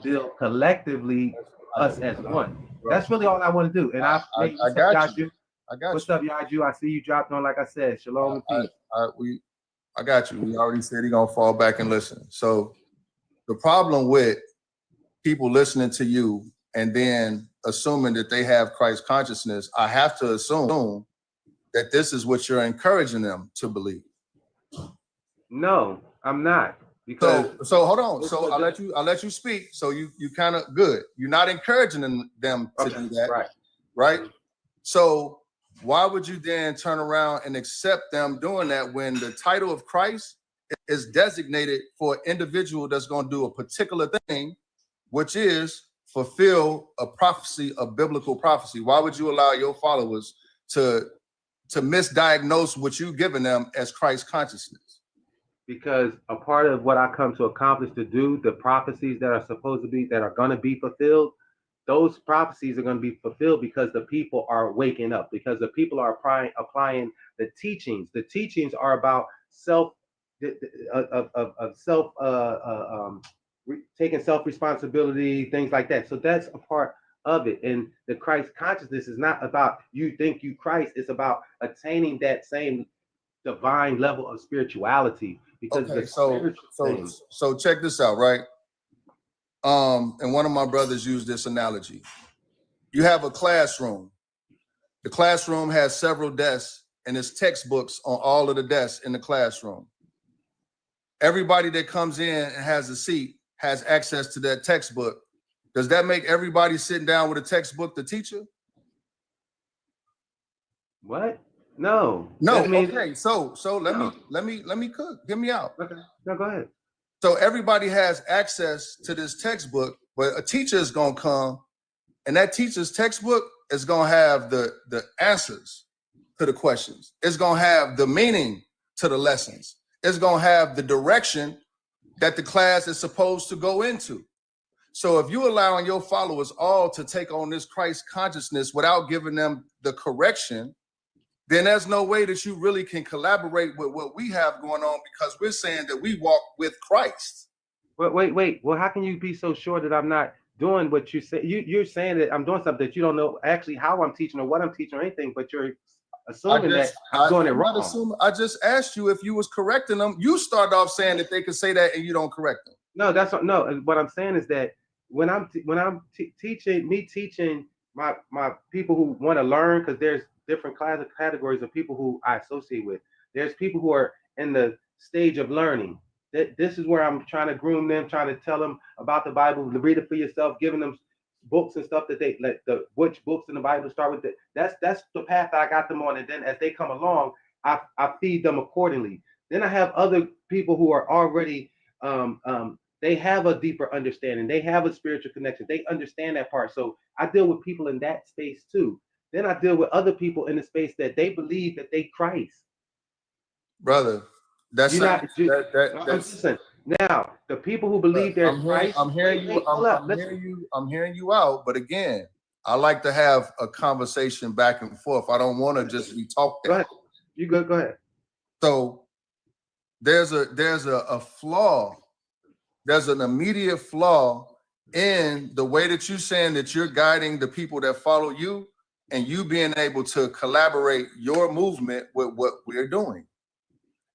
build collectively us as one. That's really all I want to do. And I got you. I got what's you. up, Yaju? I see you dropped on. Like I said, shalom and peace. I got you. We already said he's gonna fall back and listen. So the problem with people listening to you and then assuming that they have Christ consciousness, I have to assume that this is what you're encouraging them to believe. No, I'm not. Because so hold on. So I'll let you speak. So you kind of good. You're not encouraging them to do that, right? So why would you then turn around and accept them doing that when the title of Christ is designated for an individual that's going to do a particular thing, which is fulfill a prophecy, a biblical prophecy? Why would you allow your followers to misdiagnose what you've given them as Christ consciousness? Because a part of what I come to accomplish to do, the prophecies that are supposed to be, that are going to be fulfilled, those prophecies are going to be fulfilled because the people are waking up, because the people are applying the teachings. The teachings are about taking self-responsibility, things like that. So that's a part of it. And the Christ consciousness is not about you think you Christ. It's about attaining that same divine level of spirituality. Because so check this out, right? And one of my brothers used this analogy. You have a classroom. The classroom has several desks and there's textbooks on all of the desks in the classroom. Everybody that comes in and has a seat has access to that textbook. Does that make everybody sitting down with a textbook the teacher? What? No. Okay. So let me cook. Get me out. Okay. No, go ahead. So everybody has access to this textbook, but a teacher is gonna come, and that teacher's textbook is gonna have the answers to the questions. It's gonna have the meaning to the lessons. It's gonna have the direction that the class is supposed to go into. So if you're allowing your followers all to take on this Christ consciousness without giving them the correction, then there's no way that you really can collaborate with what we have going on, because we're saying that we walk with Christ. Wait. Well, how can you be so sure that I'm not doing what you say? You're saying that I'm doing something that you don't know actually how I'm teaching or what I'm teaching or anything, but you're assuming that I'm doing it wrong. I just asked you if you was correcting them. You started off saying that they could say that and you don't correct them. No, that's not, no. What I'm saying is that when I'm teaching my people who want to learn, because there's different categories of people who I associate with. There's people who are in the stage of learning. This is where I'm trying to groom them, trying to tell them about the Bible, read it for yourself, giving them books and stuff that they like, which books in the Bible start with. That's the path that I got them on, and then as they come along, I feed them accordingly. Then I have other people who are already they have a deeper understanding. They have a spiritual connection. They understand that part. So I deal with people in that space too. Then I deal with other people in the space that they believe that they Christ. Brother, that's listen. Now, the people who believe they're Christ, I'm hearing you out. But again, I like to have a conversation back and forth. I don't want to just be talking. Go ahead. You go ahead. So there's a flaw. There's an immediate flaw in the way that you're saying that you're guiding the people that follow you, and you being able to collaborate your movement with what we're doing.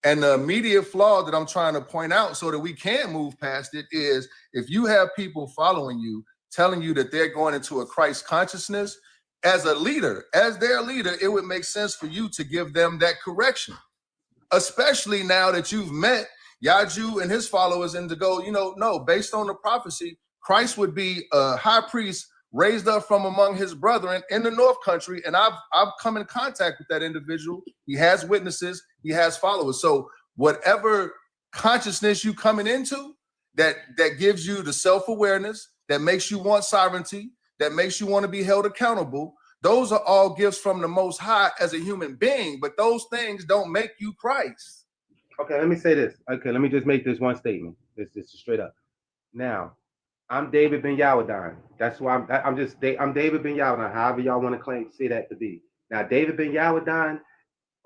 And the immediate flaw that I'm trying to point out so that we can move past it is, if you have people following you, telling you that they're going into a Christ consciousness, as a leader, as their leader, it would make sense for you to give them that correction, especially now that you've met Yaju and his followers, and to go, no, based on the prophecy, Christ would be a high priest raised up from among his brethren in the North Country. And I've come in contact with that individual. He has witnesses, he has followers. So whatever consciousness you coming into that gives you the self-awareness, that makes you want sovereignty, that makes you want to be held accountable, those are all gifts from the Most High as a human being, but those things don't make you Christ. Okay, let me say this. Okay, let me just make this one statement. This is straight up. Now, I'm David Ben Yawadon. That's why I'm David Ben Yawadon. However y'all want to say that to be. Now, David Ben Yawadon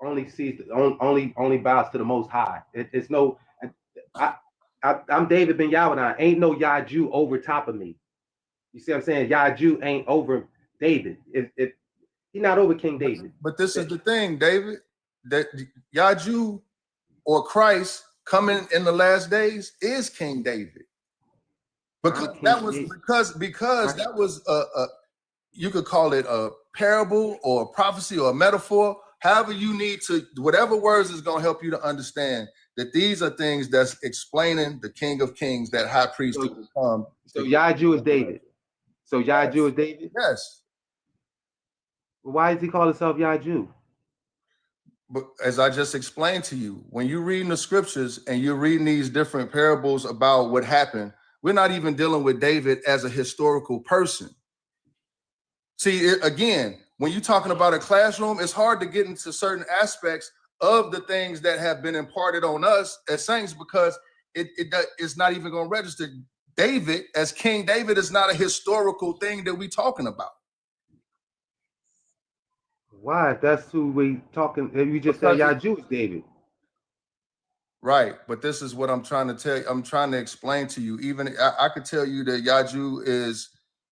only bows to the Most High. It's no. I I'm David Ben Yahudan. Ain't no Yaju over top of me. You see what I'm saying? Yaju ain't over David. He's not over King David. But this is the thing, David, that Yaju or Christ coming in the last days is King David. Because that was that was a you could call it a parable or a prophecy or a metaphor. However, you need to, whatever words is going to help you to understand that these are things that's explaining the King of Kings, that high priest to become. So Yaju is David. So Yaju is David? Yes. Why does he call himself Yaju? But as I just explained to you, when you're reading the scriptures and you're reading these different parables about what happened, we're not even dealing with David as a historical person. See, again, when you're talking about a classroom, it's hard to get into certain aspects of the things that have been imparted on us as saints, because it's not even going to register. David, as King David, is not a historical thing that we're talking about. Why? If that's who we talking, you just said Yaju is David. Right, but this is what I'm trying to tell you. I'm trying to explain to you. Even I could tell you that Yaju is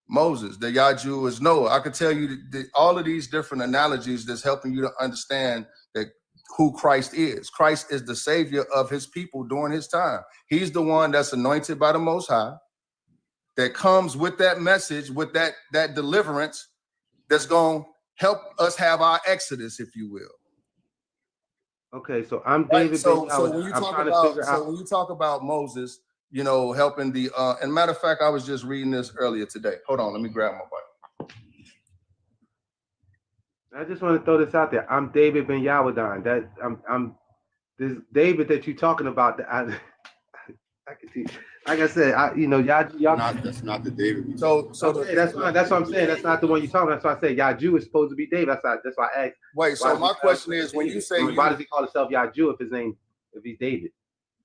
Moses, that Yaju is Noah. I could tell you that all of these different analogies that's helping you to understand that who Christ is. Christ is the savior of his people during his time. He's the one that's anointed by the Most High, that comes with that message, with that deliverance, that's going to help us have our exodus, if you will. Okay, so I'm David. Right, so when you talk about Moses, you know, helping the and matter of fact, I was just reading this earlier today. Hold on, let me grab my Bible. I just want to throw this out there. I'm David Ben Yahudan. That I'm this David that you're talking about. That I can see. Like I said, y'all. That's not the David. So okay, that's fine. That's what I'm saying. That's not the one you're talking about. That's why I say Yaju is supposed to be David. That's why I asked. Wait, so my question is, when you say why does he call himself Yaju if he's David?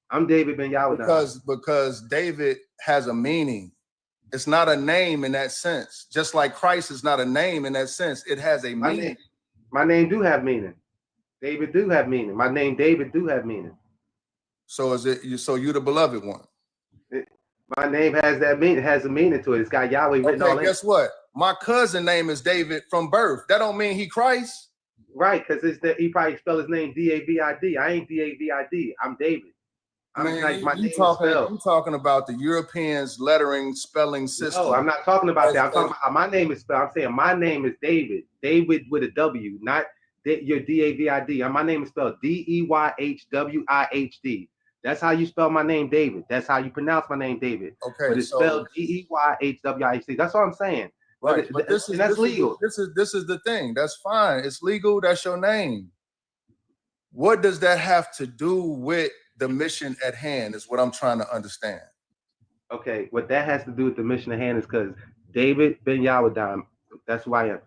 I'm David Ben Yahudan. Because David has a meaning. It's not a name in that sense. Just like Christ is not a name in that sense. It has a meaning. My name do have meaning. David do have meaning. My name David do have meaning. So is it you? So you the beloved one? My name has that meaning. It has a meaning to it. It's got Yahweh written all in. Guess what? My cousin name is David from birth. That don't mean he Christ. Right, because he probably spelled his name D-A-V-I-D. I ain't D-A-V-I-D. I'm David. You talking about the Europeans' lettering spelling system. No, I'm not talking about that. I'm talking about how my name is spelled. I'm saying my name is David. David with a W, not your D-A-V-I-D. My name is spelled D-E-Y-H-W-I-H-D. That's how you spell my name, David. That's how you pronounce my name, David. Okay, but it's spelled D-E-Y-H-W-I-H-D. That's what I'm saying. Right, but that's legal. This is the thing. That's fine. It's legal. That's your name. What does that have to do with the mission at hand? Is what I'm trying to understand. Okay, what that has to do with the mission at hand is because David Ben Yahudan. That's who I am.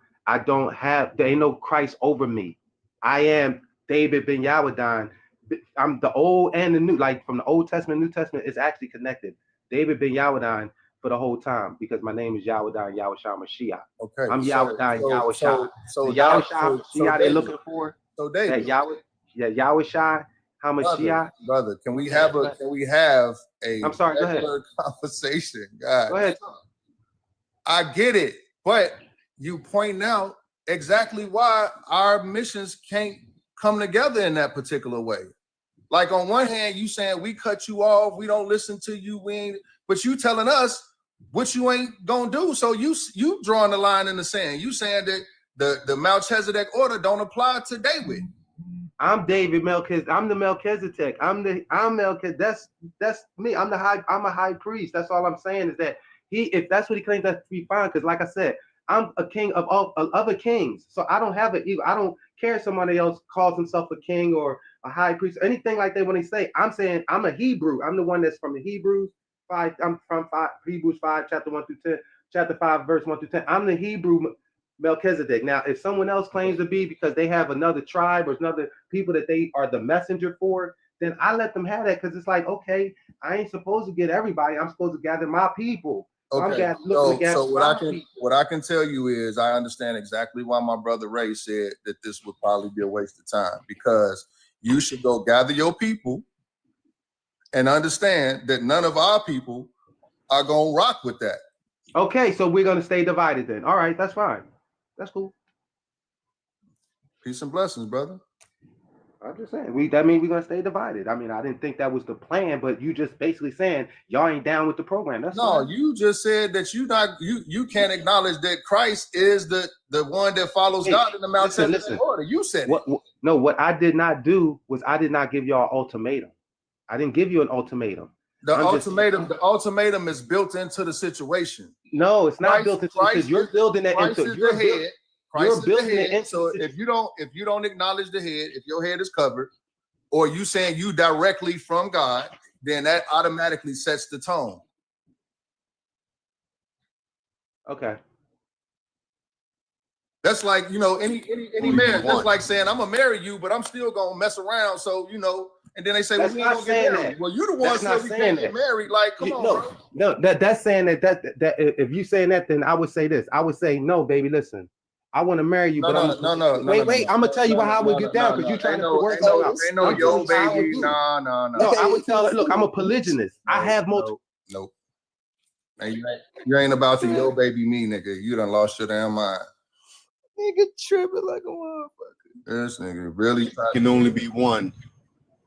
There ain't no Christ over me. I am David Ben Yahudan. I'm the old and the new, like from the Old Testament, New Testament is actually connected. David Ben Yahudan for the whole time, because my name is Yahudan Yahushua Mashiach. Okay, I'm Yahudan Yahushua. So Yahushua Mashiach they're looking for. So David, Yahushua HaMashiach. Brother, can we have a I'm sorry, go ahead. Conversation, guys? Go ahead. I get it, but you point out exactly why our missions can't come together in that particular way. Like on one hand, you saying we cut you off, we don't listen to you, but you telling us what you ain't gonna do. So you drawing the line in the sand. You saying that the Melchizedek order don't apply to David. I'm David Melchizedek. I'm the Melchizedek. I'm Melchizedek. That's me. I'm a high priest. That's all I'm saying is that if that's what he claims, that's to be fine. Because like I said, I'm a king of all other kings. So I don't have I don't care if somebody else calls himself a king or a high priest, or anything like that. When they say, I'm saying I'm a Hebrew. I'm the one that's from the Hebrews 5. I'm from Hebrews 5, chapter 1 through 10, chapter 5, verse 1 through 10. I'm the Hebrew Melchizedek. Now, if someone else claims to be because they have another tribe or another people that they are the messenger for, then I let them have that, because it's like, okay, I ain't supposed to get everybody. I'm supposed to gather my people. Okay. So what I can tell you is I understand exactly why my brother Ray said that this would probably be a waste of time, because you should go gather your people and understand that none of our people are gonna rock with that. Okay, so we're gonna stay divided then. All right, that's fine. That's cool. Peace and blessings, brother. I'm just saying, that means we're gonna stay divided. I mean, I didn't think that was the plan, but you just basically saying y'all ain't down with the program. That's no, fine. you just said that you can't acknowledge that Christ is the one that follows God in the Melchizedek order. You said what I did not do was I did not give y'all an ultimatum. I didn't give you an ultimatum. The ultimatum is built into the situation. No, it's not built into the situation. You're building it into your head. You're building it into. So if you don't acknowledge the head, if your head is covered, or you saying you directly from God, then that automatically sets the tone. Okay. That's like, any marriage. That's like saying I'm gonna marry you, but I'm still gonna mess around. So and then they say, well, we ain't gonna get married. Well, you the one said we can't get married. Like, come on, bro. No, that's saying that if you saying that, then I would say this. I would say, no, baby, listen. I want to marry you, no. Wait. I'm gonna tell you how I would get down because you're trying to work it out. Ain't no yo baby. No. No, I would tell her, look, I'm a polygynist. I have multiple. Nope. You ain't about to yo baby me, nigga. You done lost your damn mind. Nigga tripping like a motherfucker. This nigga really can only be one.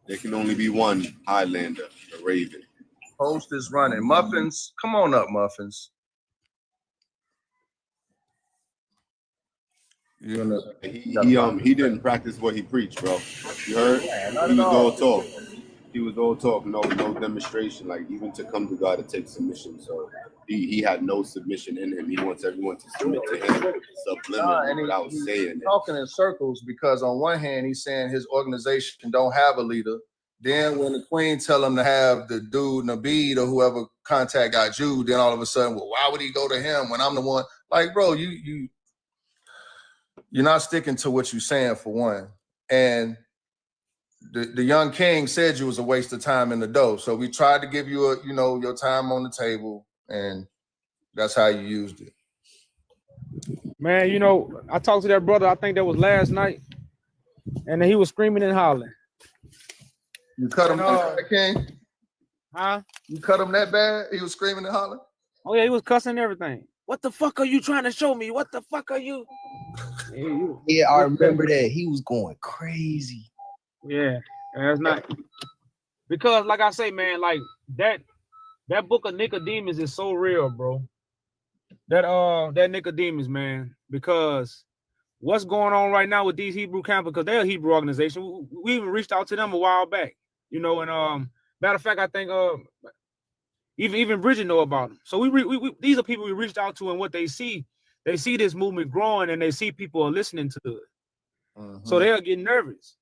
There can only be one Highlander, the Raven. Host is running. Muffins, come on up, Muffins. He didn't practice what he preached, bro. You heard? He was all talk. He was all talk, no demonstration. Like, even to come to God to take submission. So he had no submission in him. He wants everyone to submit to him subliminally without saying it. Talking in circles because on one hand he's saying his organization don't have a leader. Then when the queen tell him to have the dude Nabeed or whoever contact got you, then all of a sudden, well, why would he go to him when I'm the one? Like, bro, you're not sticking to what you're saying, for one. And the young king said you was a waste of time in the dough. So we tried to give you your time on the table, and that's how you used it. Man, I talked to that brother, I think that was last night, and he was screaming and hollering. You cut him that King? Huh? You cut him that bad? He was screaming and hollering? Oh yeah, he was cussing and everything. What the fuck are you trying to show me? What the fuck are you? Yeah, I remember that. He was going crazy. Yeah, that's not because, like I say, man, like that book of Nicodemus is so real, bro. That Nicodemus, man, because what's going on right now with these Hebrew campers, because they're a Hebrew organization. We even reached out to them a while back, and matter of fact, I think even Bridget know about them. So we these are people we reached out to, and what they see this movement growing, and they see people are listening to it. Mm-hmm. So they're getting nervous.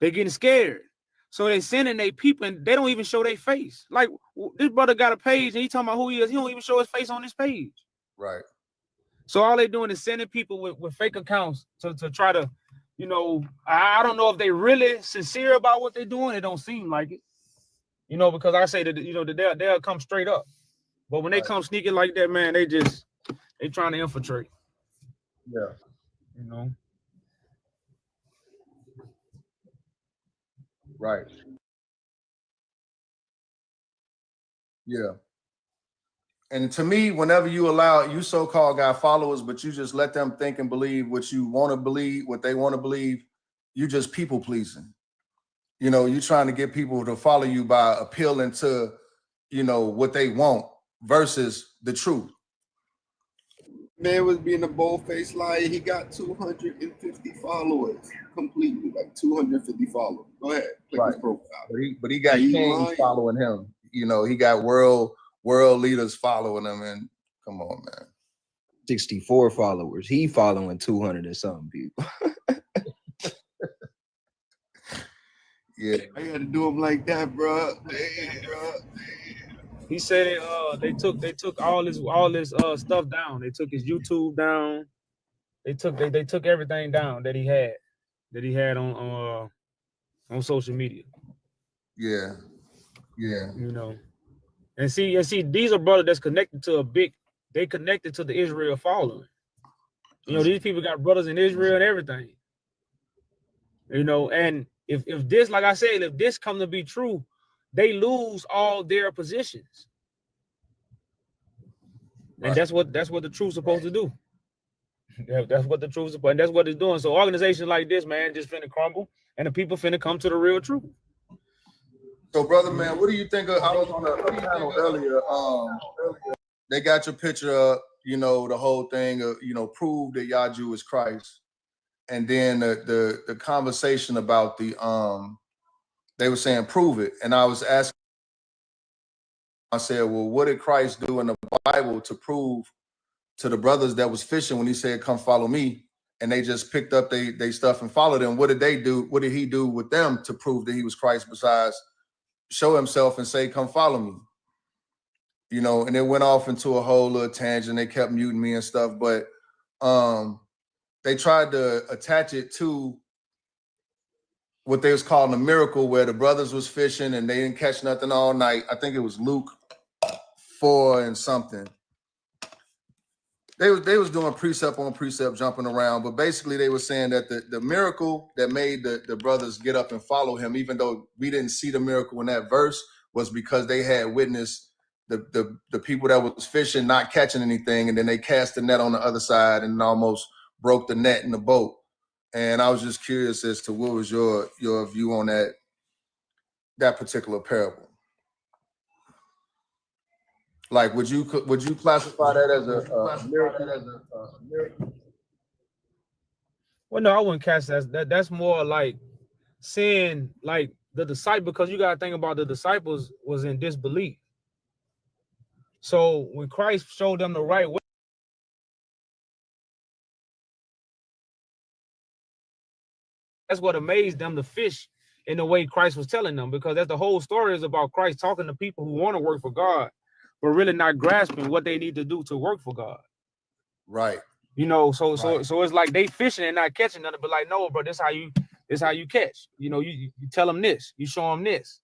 They're getting scared. So they sending their people, and they don't even show their face. Like, this brother got a page, and he talking about who he is. He don't even show his face on his page. Right. So all they doing is sending people with fake accounts to try to, I don't know if they really sincere about what they're doing. It don't seem like it. Because I say that, they'll come straight up. But when they come sneaking like that, man, they trying to infiltrate. Yeah. Right. Yeah. And to me, whenever you allow, you so-called got followers, but you just let them think and believe what you want to believe, what they want to believe, you just people pleasing. You're trying to get people to follow you by appealing to, what they want versus the truth. Man was being a bold-faced liar. He got 250 followers completely, like 250 followers. Go ahead, click his profile. But he got kings following him. He got world leaders following him, and come on, man. 64 followers. He following 200 and something people. Yeah, I got to do him like that, bro. He said they took all this stuff down. They took his YouTube down. They took everything down that he had on social media. Yeah. And see, these are brothers that's connected to they connected to the Israel following. These people got brothers in Israel and everything. And if this, like I said, if this come to be true, they lose all their positions. And that's what the truth's supposed to do. Yeah, that's what the truth is, and that's what it's doing. So organizations like this, man, just finna crumble, and the people finna come to the real truth. So, brother, man, what do you think of? I was on a panel earlier. They got your picture up, you know, the whole thing of, you know, prove that Yaju is Christ, and then the conversation about the they were saying prove it, and I was asking. I said, well, what did Christ do in the Bible to prove to the brothers that was fishing when he said, come follow me? And they just picked up they stuff and followed him. What did they do? What did he do with them to prove that he was Christ besides show himself and say, come follow me? You know, and it went off into a whole little tangent. They kept muting me and stuff, but they tried to attach it to what they was calling a miracle, where the brothers was fishing and they didn't catch nothing all night. I think it was Luke 4 and something. They was doing precept on precept, jumping around, but basically they were saying that the miracle that made the brothers get up and follow him, even though we didn't see the miracle in that verse, was because they had witnessed the people that was fishing not catching anything, and then they cast the net on the other side and almost broke the net in the boat. And I was just curious as to what was your view on that particular parable. Like, would you classify that as a miracle? Well, no, I wouldn't catch that. That's more like saying, like, the disciple, because you gotta think about the disciples was in disbelief. So when Christ showed them the right way, that's what amazed them to fish in the way Christ was telling them, because that's the whole story is about Christ talking to people who want to work for God, but really not grasping what they need to do to work for God. Right. You know, so it's like they fishing and not catching nothing, but like, no, bro, this how you catch. You know, you tell them this, you show them this.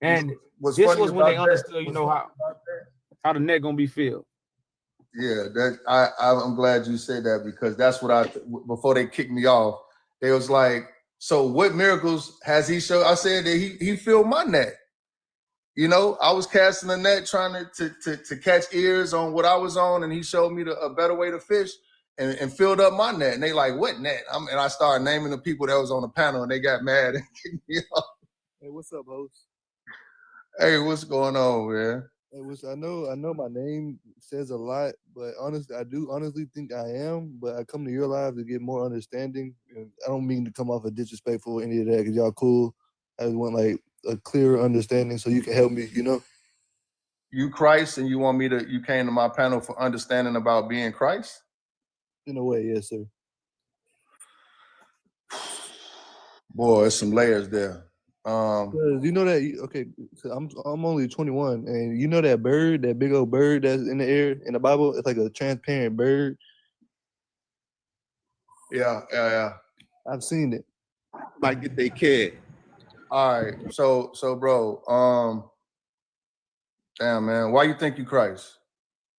And this was when they understood, you know, how the net gonna be filled. Yeah, that I'm glad you said that, because that's what before they kicked me off, they was like, so what miracles has he showed? I said that he filled my net. You know, I was casting a net trying to catch ears on what I was on, and he showed me a better way to fish and filled up my net. And they like, what net? And I started naming the people that was on the panel, and they got mad and kicked me off. Hey, what's up, host? Hey, what's going on, man? Hey, I know my name says a lot, but honestly, I do honestly think I am. But I come to your live to get more understanding. And I don't mean to come off a disrespectful or any of that, because y'all cool. I just want like a clearer understanding so you can help me, you know? You Christ, and you came to my panel for understanding about being Christ? In a way, yes, sir. Boy, there's some layers there. You know that, okay, so I'm only 21, and you know that bird, that big old bird that's in the air in the Bible, it's like a transparent bird. Yeah. I've seen it. Might get they kid. All right, so bro, damn man, why you think you Christ?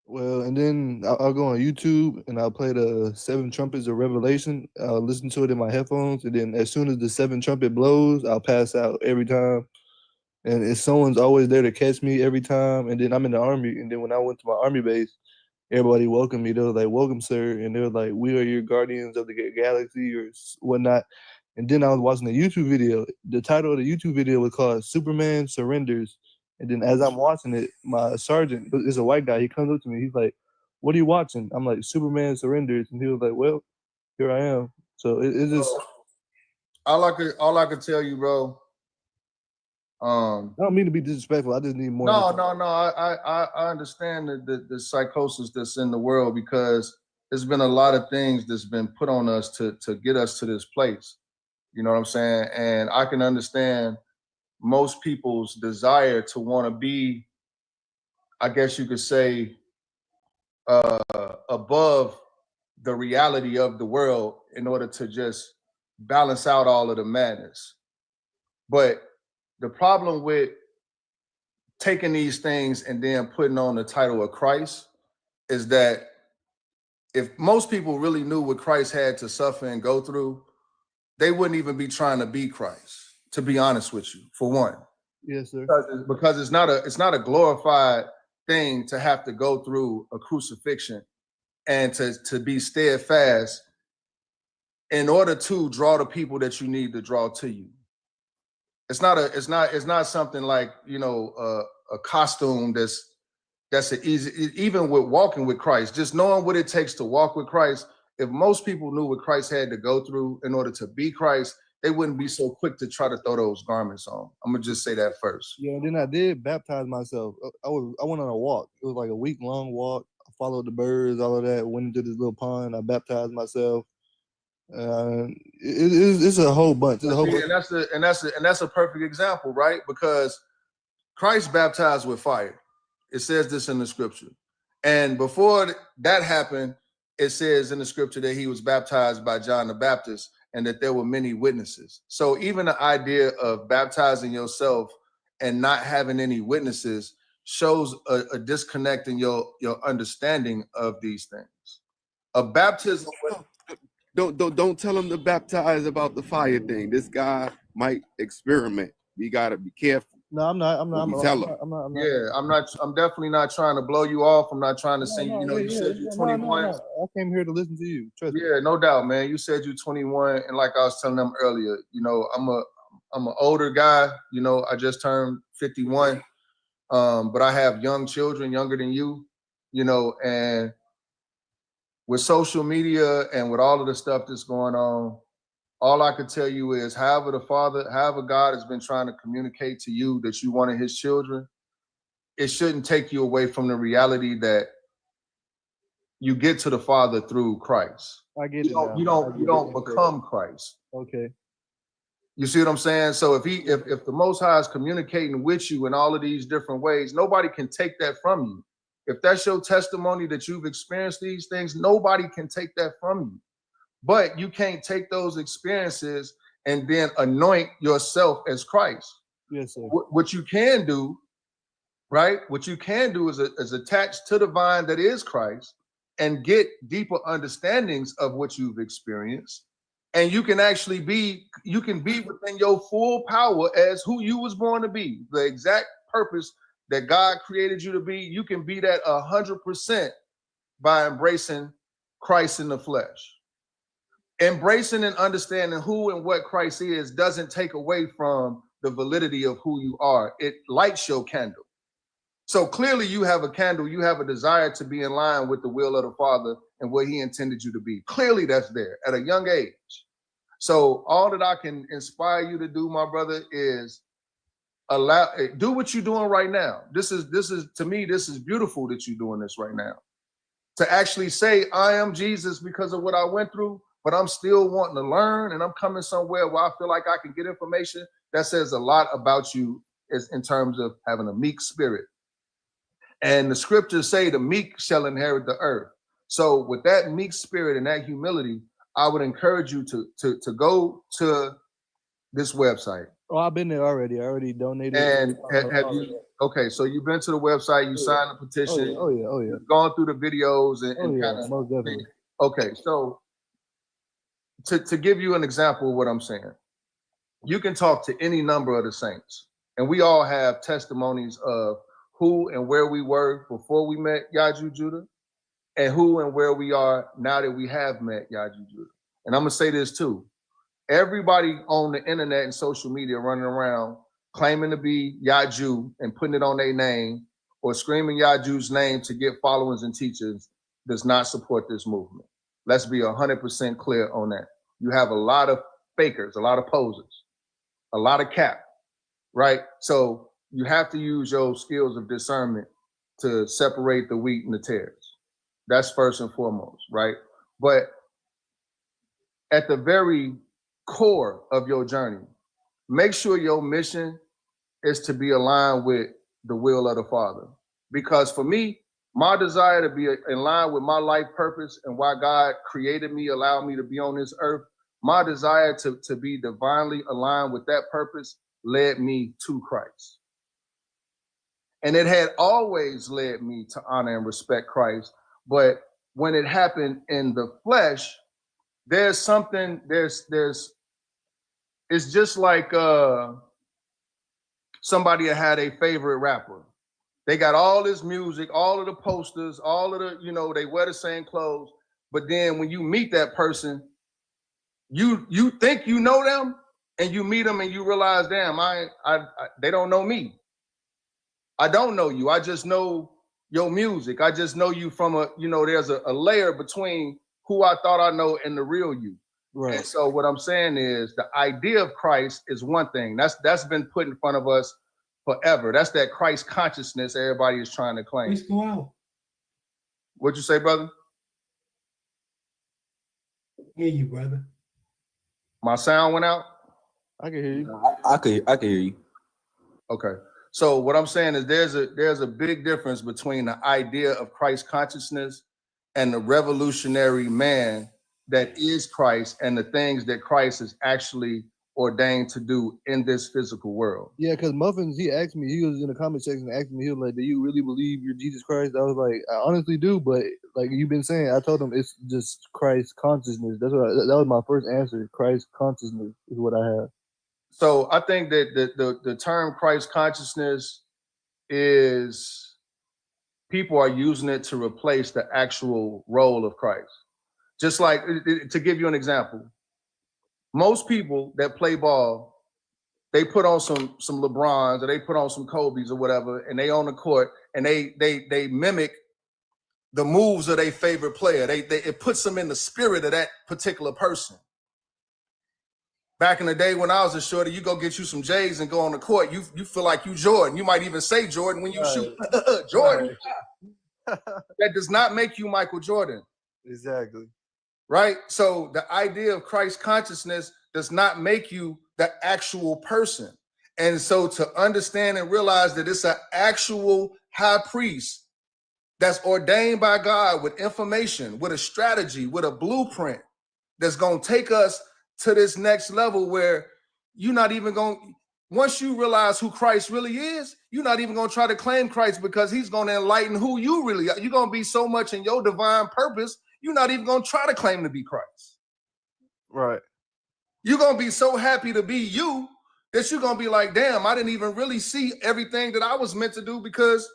Well, and then I'll go on YouTube and I'll play the 7 trumpets of Revelation. I'll listen to it in my headphones, and then as soon as the 7th trumpet blows, I'll pass out every time. And if someone's always there to catch me every time, and then I'm in the army, and then when I went to my army base, everybody welcomed me. They were like, "Welcome, sir," and they were like, "We are your guardians of the galaxy," or whatnot. And then I was watching a YouTube video. The title of the YouTube video was called "Superman Surrenders." And then as I'm watching it, my sergeant is a white guy. He comes up to me. He's like, "What are you watching?" I'm like, "Superman Surrenders." And he was like, "Well, here I am." So it's just. All I could tell you, bro. I don't mean to be disrespectful. I just need more. No. I understand the psychosis that's in the world, because there's been a lot of things that's been put on us to get us to this place. You know what I'm saying? And I can understand most people's desire to want to be, I guess you could say, above the reality of the world in order to just balance out all of the madness. But the problem with taking these things and then putting on the title of Christ is that if most people really knew what Christ had to suffer and go through, they wouldn't even be trying to be Christ, to be honest with you, for one. Yes, sir. Because it's not a glorified thing to have to go through a crucifixion and to be steadfast in order to draw the people that you need to draw to you. It's not something like, a costume that's an easy, even with walking with Christ, just knowing what it takes to walk with Christ. If most people knew what Christ had to go through in order to be Christ, they wouldn't be so quick to try to throw those garments on. I'm gonna just say that first. Yeah, and then I did baptize myself. I went on a walk. It was like a week-long walk. I followed the birds, all of that. Went into this little pond. I baptized myself. It's a whole bunch. It's a whole bunch. And that's a perfect example, right? Because Christ baptized with fire. It says this in the scripture. And before that happened, it says in the scripture that he was baptized by John the Baptist and that there were many witnesses. So even the idea of baptizing yourself and not having any witnesses shows a disconnect in your understanding of these things. A baptism. Don't tell him to baptize about the fire thing. This guy might experiment. We gotta be careful. No, I'm not. I'm not. Yeah, I'm definitely not trying to blow you off. I'm not trying to say, you said you're 21. I came here to listen to you. Trust me. Yeah, no doubt, man. You said you're 21, and like I was telling them earlier, I'm an older guy. I just turned 51, but I have young children, younger than you. And with social media and with all of the stuff that's going on, all I could tell you is however God has been trying to communicate to you that you one of his children, it shouldn't take you away from the reality that you get to the Father through Christ. I get it. You don't become Christ. Okay. You see what I'm saying? So if the Most High is communicating with you in all of these different ways, nobody can take that from you. If that's your testimony that you've experienced these things, nobody can take that from you. But you can't take those experiences and then anoint yourself as Christ. Yes, sir. What you can do, right? What you can do is attach to the vine that is Christ and get deeper understandings of what you've experienced. And you can actually be within your full power as who you was born to be, the exact purpose that God created you to be. You can be that 100% by embracing Christ in the flesh. Embracing and understanding who and what Christ is doesn't take away from the validity of who you are. It lights your candle. So clearly you have a candle, you have a desire to be in line with the will of the Father and what he intended you to be. Clearly that's there at a young age. So all that I can inspire you to do, my brother, is do what you're doing right now. This is to me, this is beautiful that you're doing this right now. To actually say, I am Jesus because of what I went through, but I'm still wanting to learn and I'm coming somewhere where I feel like I can get information. That says a lot about you in terms of having a meek spirit. And the scriptures say the meek shall inherit the earth. So with that meek spirit and that humility, I would encourage you to go to this website. Oh, I've been there already. I already donated. And have you? Okay, so you've been to the website, you signed the petition. Oh yeah. You've gone through the videos and kind of. Most definitely. Okay, so to give you an example of what I'm saying, you can talk to any number of the saints, and we all have testimonies of who and where we were before we met Yaju Judah, and who and where we are now that we have met Yaju Judah. And I'm gonna say this too. Everybody on the internet and social media running around claiming to be Yaju and putting it on their name or screaming Yaju's name to get followers and teachers does not support this movement. Let's be 100% clear on that. You have a lot of fakers, a lot of posers, a lot of cap, right? So you have to use your skills of discernment to separate the wheat and the tares. That's first and foremost, right? But at the very core of your journey, make sure your mission is to be aligned with the will of the Father. Because for me, my desire to be in line with my life purpose and why God created me, allowed me to be on this earth, my desire to be divinely aligned with that purpose led me to Christ. And it had always led me to honor and respect Christ. But when it happened in the flesh, it's just like somebody that had a favorite rapper. They got all this music, all of the posters, all of the, you know, they wear the same clothes. But then when you meet that person, you think you know them, and you meet them and you realize, damn, they don't know me. I don't know you. I just know your music. I just know you from there's a layer between who I thought I know and the real you. Right. And so what I'm saying is the idea of Christ is one thing. That's been put in front of us forever. That's that Christ consciousness everybody is trying to claim. Let's go out. What'd you say, brother? Hear you, brother. My sound went out? I can hear you. I could hear you. Okay. So what I'm saying is there's a big difference between the idea of Christ consciousness and the revolutionary man that is Christ and the things that Christ is actually ordained to do in this physical world. Yeah, because Muffins, he asked me, he was in the comment section asking me, he was like, do you really believe you're Jesus Christ? I was like, I honestly do, but like you've been saying, I told him it's just Christ consciousness. That was my first answer. Christ consciousness is what I have. So I think that the term Christ consciousness is, people are using it to replace the actual role of Christ. Just like, to give you an example, most people that play ball, they put on some LeBrons or they put on some Kobe's or whatever, and they on the court and they mimic the moves of their favorite player. It puts them in the spirit of that particular person. Back in the day when I was a shorty, you go get you some J's and go on the court. You feel like you Jordan. You might even say Jordan when you shoot. Jordan. Right. That does not make you Michael Jordan. Exactly. Right? So the idea of Christ consciousness does not make you the actual person. And so to understand and realize that it's an actual high priest that's ordained by God with information, with a strategy, with a blueprint that's going to take us to this next level where you're not even going, once you realize who Christ really is, you're not even going to try to claim Christ because he's going to enlighten who you really are. You're going to be so much in your divine purpose, you're not even going to try to claim to be Christ. Right. You're going to be so happy to be you that you're going to be like, damn, I didn't even really see everything that I was meant to do because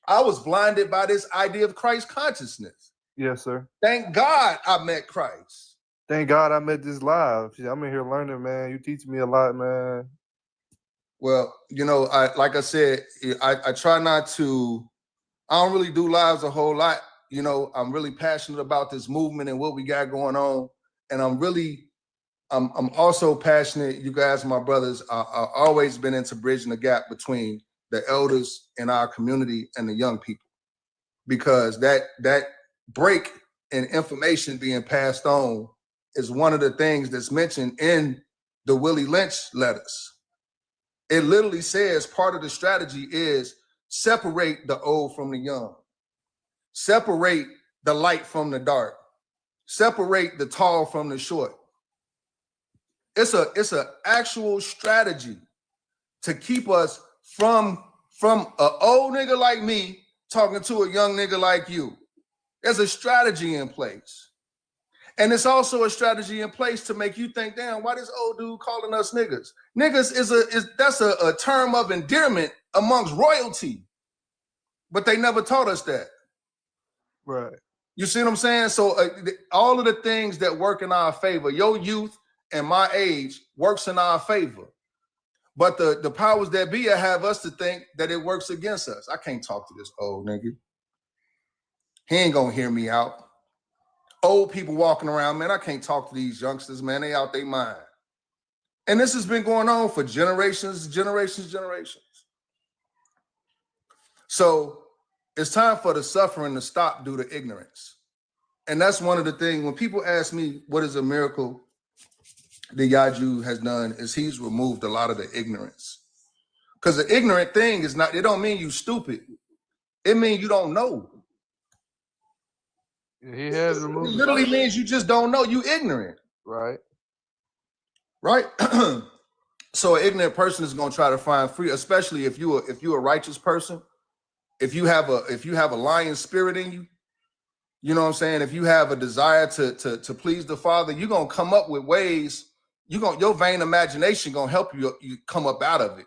I was blinded by this idea of Christ consciousness. Yes, sir. Thank God I met Christ. Thank God I met this live. I'm in here learning, man. You teach me a lot, man. Well, you know, like I said, I try not to, I don't really do lives a whole lot. You know, I'm really passionate about this movement and what we got going on. And I'm also passionate, you guys, my brothers, I've always been into bridging the gap between the elders in our community and the young people. Because that break in information being passed on is one of the things that's mentioned in the Willie Lynch letters. It literally says part of the strategy is separate the old from the young, separate the light from the dark, separate the tall from the short. It's a actual strategy to keep us from an old nigga like me talking to a young nigga like you. There's a strategy in place. And it's also a strategy in place to make you think, damn, why this old dude calling us niggas? Niggas that's a term of endearment amongst royalty, but they never taught us that. Right. You see what I'm saying? So all of the things that work in our favor, your youth and my age works in our favor. But the powers that be have us to think that it works against us. I can't talk to this old nigga. He ain't gonna hear me out. Old people walking around, man, I can't talk to these youngsters, man. They out their mind. And this has been going on for generations. So it's time for the suffering to stop due to ignorance. And that's one of the things, when people ask me, what is a miracle that Yaju has done, is he's removed a lot of the ignorance. Because the ignorant thing is not, it don't mean you stupid. It means you don't know. Yeah, he has removed. It literally means you just don't know. You ignorant. Right. Right. So an ignorant person is going to try to find free, especially if you're a righteous person. If you have a lion spirit in you, you know what I'm saying? If you have a desire to please the Father, you're going to come up with ways. Your vain imagination going to help you come up out of it.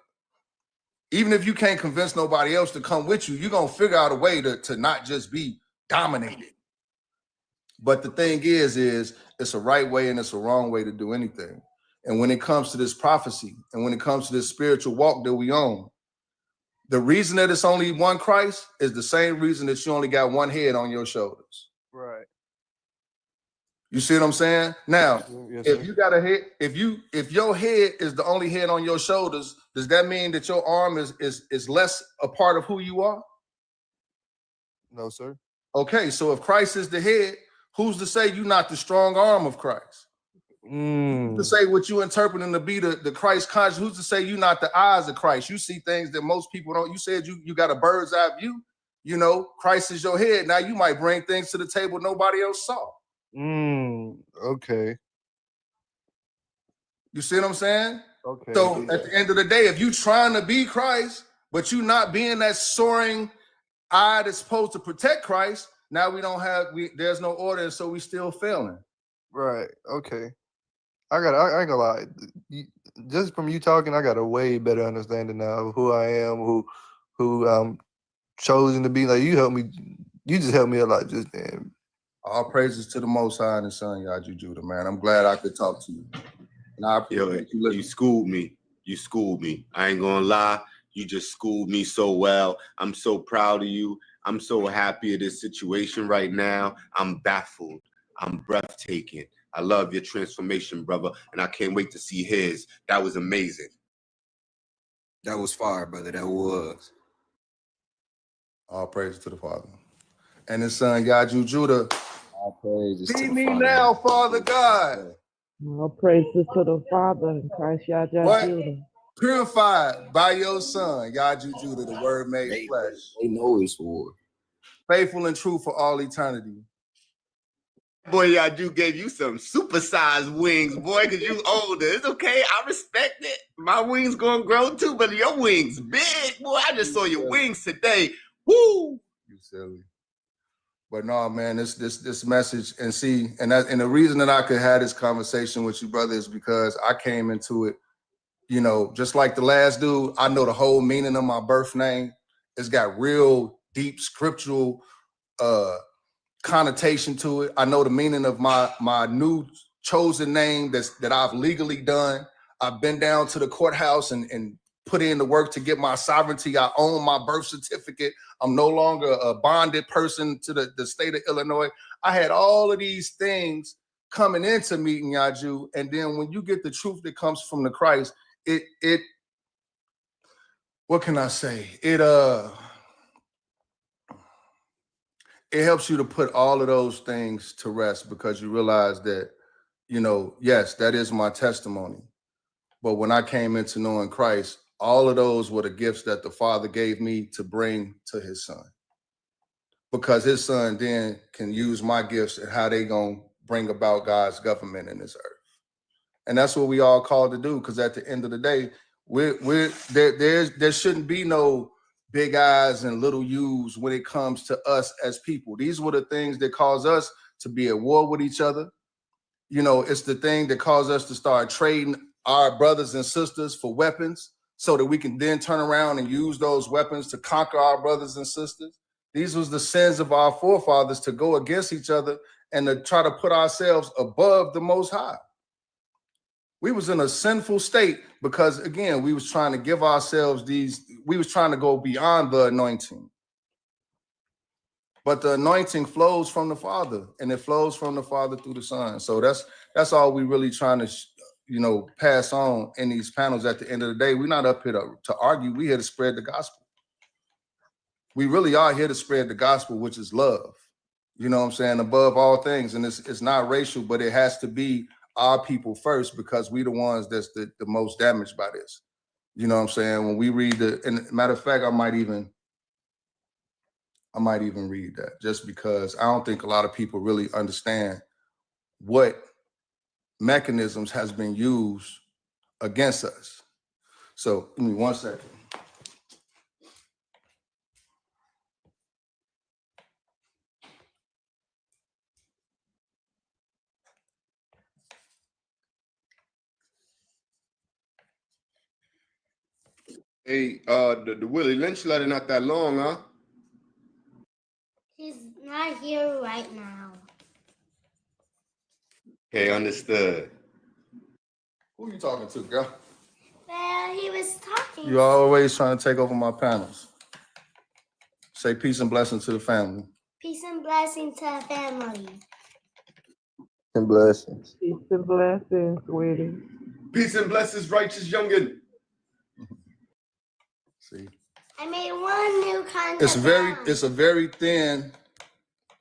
Even if you can't convince nobody else to come with you, you're going to figure out a way to not just be dominated. But the thing is it's a right way and it's a wrong way to do anything. And when it comes to this prophecy and when it comes to this spiritual walk that we on, the reason that it's only one Christ is the same reason that you only got one head on your shoulders. Right. You see what I'm saying? Now, Yes, if sir. you got a head, if your head is the only head on your shoulders, does that mean that your arm is less a part of who you are? No, sir. Okay, so if Christ is the head, who's to say you're not the strong arm of Christ? Who's to say what you interpreting to be the Christ conscious? Who's to say you're not the eyes of Christ? You see things that most people don't. You said you got a bird's eye view. You know, Christ is your head. Now you might bring things to the table nobody else saw. Okay. You see what I'm saying? Okay. So at the end of the day, if you trying to be Christ, but you not being that soaring eye that's supposed to protect Christ, now there's no order, so we still failing. Right. Okay. I ain't gonna lie. Just from you talking, I got a way better understanding now of who I am, who I'm chosen to be. Like you just helped me a lot just then. All praises to the Most High and His Son, Yaju Judah, man. I'm glad I could talk to you. And I appreciate you schooled me. You schooled me. I ain't gonna lie. You just schooled me so well. I'm so proud of you. I'm so happy of this situation right now. I'm baffled. I'm breathtaking. I love your transformation, brother, and I can't wait to see his. That was amazing. That was fire, brother. That was. All praise to the Father and His Son, Yaju Judah. All praises to Feed the me Father. now, Father God. All praises to the Father in Christ Yahweh What? Judah. Purified by your Son, Yaju Judah, the Word made flesh. They know it's war. Faithful and true for all eternity. Boy, Yaju gave you some supersized wings, boy, because you older. It's okay. I respect it. My wings gonna grow too, but your wings big, boy. I just saw your wings today. Woo! You silly. But no, man, this message and the reason that I could have this conversation with you, brother, is because I came into it, you know, just like the last dude. I know the whole meaning of my birth name. It's got real deep scriptural connotation to it. I know the meaning of my new chosen name that I've legally done. I've been down to the courthouse and put in the work to get my sovereignty. I own my birth certificate. I'm no longer a bonded person to the state of Illinois. I had all of these things coming into meeting Yaju, and then when you get the truth that comes from the Christ, it what can I say? It helps you to put all of those things to rest because you realize that, you know, yes, that is my testimony. But when I came into knowing Christ, all of those were the gifts that the Father gave me to bring to His Son. Because His Son then can use my gifts and how they gonna bring about God's government in this earth. And that's what we all called to do, because at the end of the day, there shouldn't be no big I's and little U's when it comes to us as people. These were the things that cause us to be at war with each other. You know, it's the thing that caused us to start trading our brothers and sisters for weapons so that we can then turn around and use those weapons to conquer our brothers and sisters. These was the sins of our forefathers, to go against each other and to try to put ourselves above the Most High. We was in a sinful state because, again, we was trying to give ourselves we was trying to go beyond the anointing. But the anointing flows from the Father, and it flows from the Father through the Son. So that's all we really trying to, pass on in these panels. At the end of the day, we're not up here to argue. We're here to spread the gospel. We really are here to spread the gospel, which is love. You know what I'm saying? Above all things. And it's not racial, but it has to be our people first, because we the ones that's the most damaged by this. You know what I'm saying? When we read and matter of fact, I might even read that, just because I don't think a lot of people really understand what mechanisms has been used against us. So give me 1 second. Hey, the Willie Lynch letter not that long, huh? He's not here right now. Okay, understood. Who you talking to, girl? Well, he was talking. You always trying to take over my panels. Say peace and blessings to the family. Peace and blessing to the family. And blessings. Peace and blessings, sweetie. Peace and blessings, righteous youngin. See, I made one new kind it's of a very thin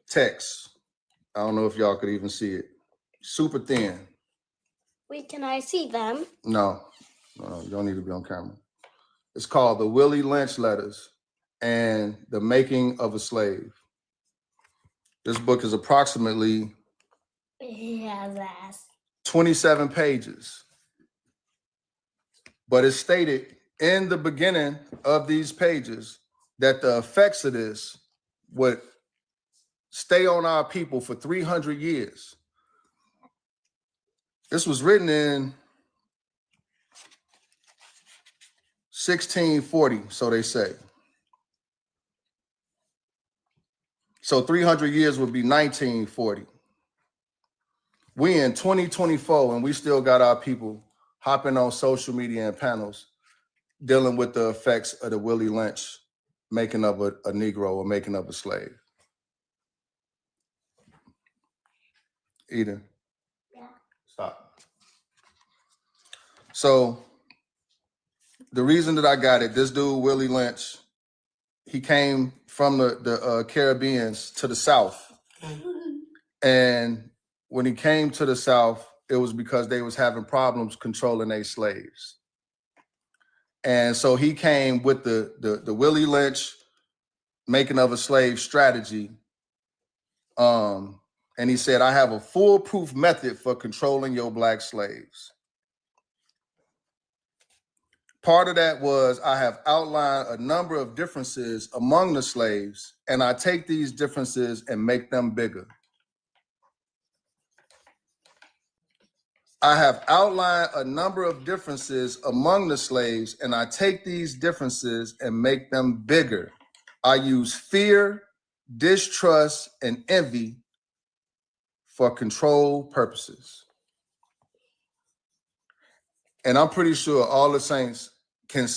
text. I don't know if y'all could even see it. Super thin. Wait, can I see them? No, you don't need to be on camera. It's called The Willie Lynch Letters and the Making of a Slave. This book is approximately He has asked. 27 pages. But it's stated in the beginning of these pages that the effects of this would stay on our people for 300 years. This was written in 1640, so they say. So 300 years would be 1940. We in 2024 and we still got our people hopping on social media and panels dealing with the effects of the Willie Lynch making of a Negro or making of a slave. Eden. Yeah. Stop. So the reason that I got it, this dude, Willie Lynch, he came from the Caribbeans to the South. And when he came to the South, it was because they was having problems controlling their slaves. And so he came with the Willie Lynch making of a slave strategy. And he said, I have a foolproof method for controlling your black slaves. Part of that was I have outlined a number of differences among the slaves, and I take these differences and make them bigger. I have outlined a number of differences among the slaves, and I take these differences and make them bigger. I use fear, distrust, and envy for control purposes. And I'm pretty sure all the saints can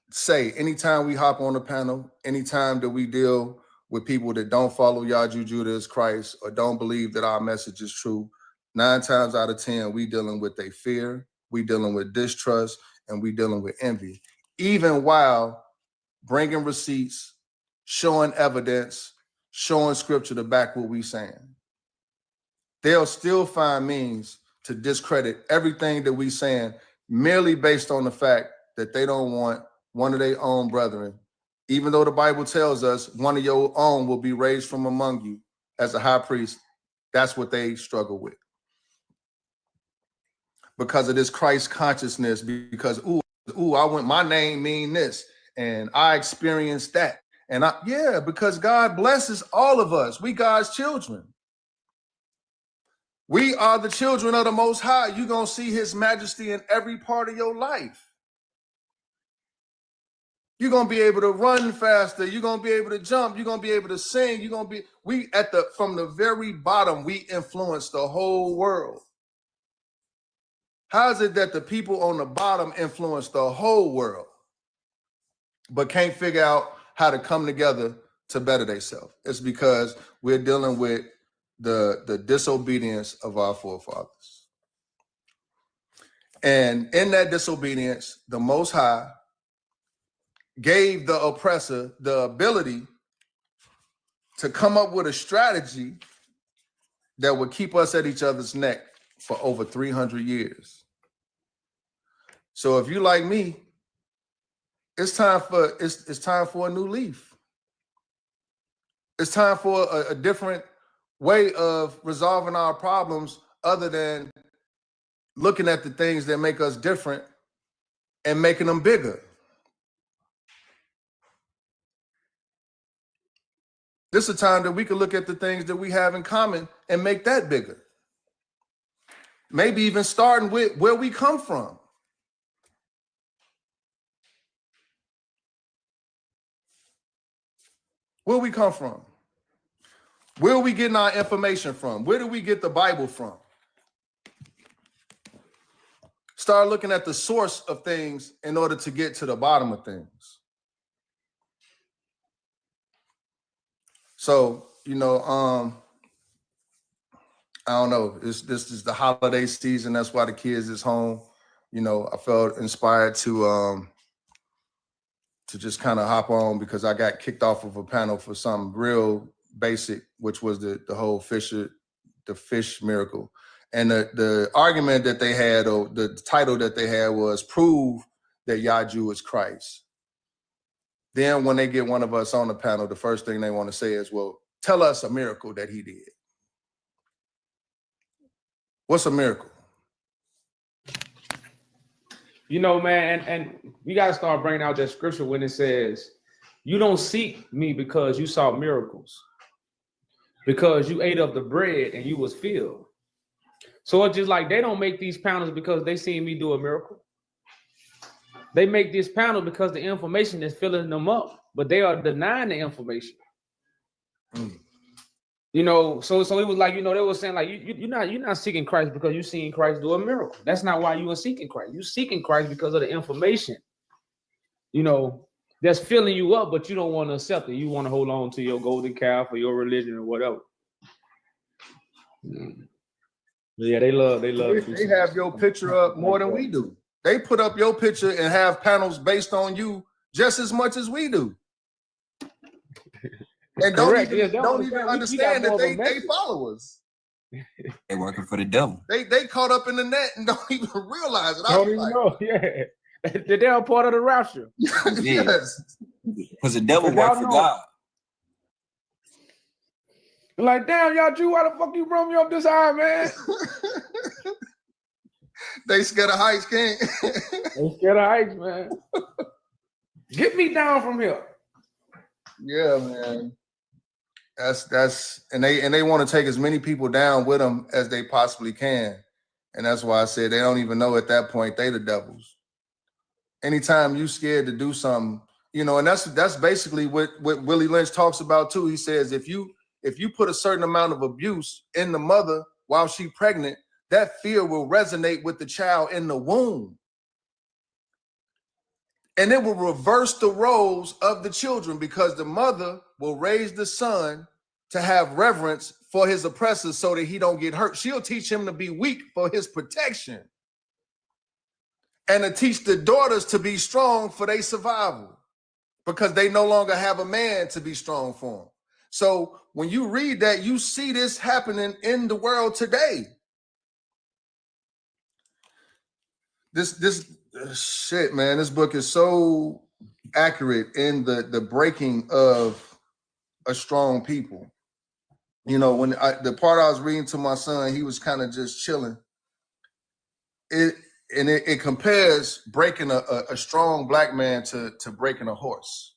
say, anytime we hop on the panel, anytime that we deal with people that don't follow Yaju Judah as Christ or don't believe that our message is true, 9 times out of 10, we dealing with their fear, we dealing with distrust, and we dealing with envy, even while bringing receipts, showing evidence, showing scripture to back what we saying. They'll still find means to discredit everything that we saying merely based on the fact that they don't want one of their own brethren, even though the Bible tells us one of your own will be raised from among you as a high priest. That's what they struggle with. Because of this Christ consciousness, because, I want my name mean this, and I experienced that. And because God blesses all of us. We God's children. We are the children of the Most High. You're going to see his majesty in every part of your life. You're going to be able to run faster. You're going to be able to jump. You're going to be able to sing. You're going to be, from the very bottom, we influence the whole world. How is it that the people on the bottom influence the whole world, but can't figure out how to come together to better themselves? It's because we're dealing with the disobedience of our forefathers. And in that disobedience, the Most High gave the oppressor the ability to come up with a strategy that would keep us at each other's neck for over 300 years. So if you like me, it's time for a new leaf. It's time for a different way of resolving our problems other than looking at the things that make us different and making them bigger. This is a time that we can look at the things that we have in common and make that bigger. Maybe even starting with where we come from. Where we come from? Where are we getting our information from? Where do we get the Bible from? Start looking at the source of things in order to get to the bottom of things. So, you know, I don't know. This is the holiday season. That's why the kids is home. You know, I felt inspired to just kind of hop on because I got kicked off of a panel for something real basic, which was the whole the fish miracle. And the argument that they had, or the title that they had, was "Prove that Yaju is Christ." Then when they get one of us on the panel, the first thing they want to say is, well, tell us a miracle that he did. What's a miracle? You know, man, and we got to start bringing out that scripture when it says, you don't seek me because you saw miracles, because you ate of the bread and you was filled. So it's just like they don't make these panels because they seen me do a miracle. They make this panel because the information is filling them up, but they are denying the information. You know, so it was like, you know, they were saying like you're not seeking Christ because you seen Christ do a miracle. That's not why you are seeking Christ. You seeking Christ because of the information, you know, that's filling you up, but you don't want to accept it. You want to hold on to your golden calf or your religion or whatever. Yeah, they love. They have your picture up more than we do. They put up your picture and have panels based on you just as much as we do. And don't even understand that they followers. They working for the devil. They caught up in the net and don't even realize it. Don't even know. Yeah, they're a part of the rapture. Yes, because the devil works for God. Like, damn, y'all Jew, why the fuck you brought me up this high, man? They scared of heights, King. They scared of heights, man. Get me down from here. Yeah, man. That's and they want to take as many people down with them as they possibly can. And that's why I said they don't even know at that point they the devils. Anytime you scared to do something, you know, and that's basically what Willie Lynch talks about too. He says if you put a certain amount of abuse in the mother while she's pregnant, that fear will resonate with the child in the womb. And it will reverse the roles of the children because the mother will raise the son to have reverence for his oppressors so that he don't get hurt. She'll teach him to be weak for his protection and to teach the daughters to be strong for their survival because they no longer have a man to be strong for them. So when you read that, you see this happening in the world today. This shit, man, this book is so accurate in the breaking of a strong people. You know, when the part I was reading to my son, he was kind of just chilling. It compares breaking a strong black man to breaking a horse.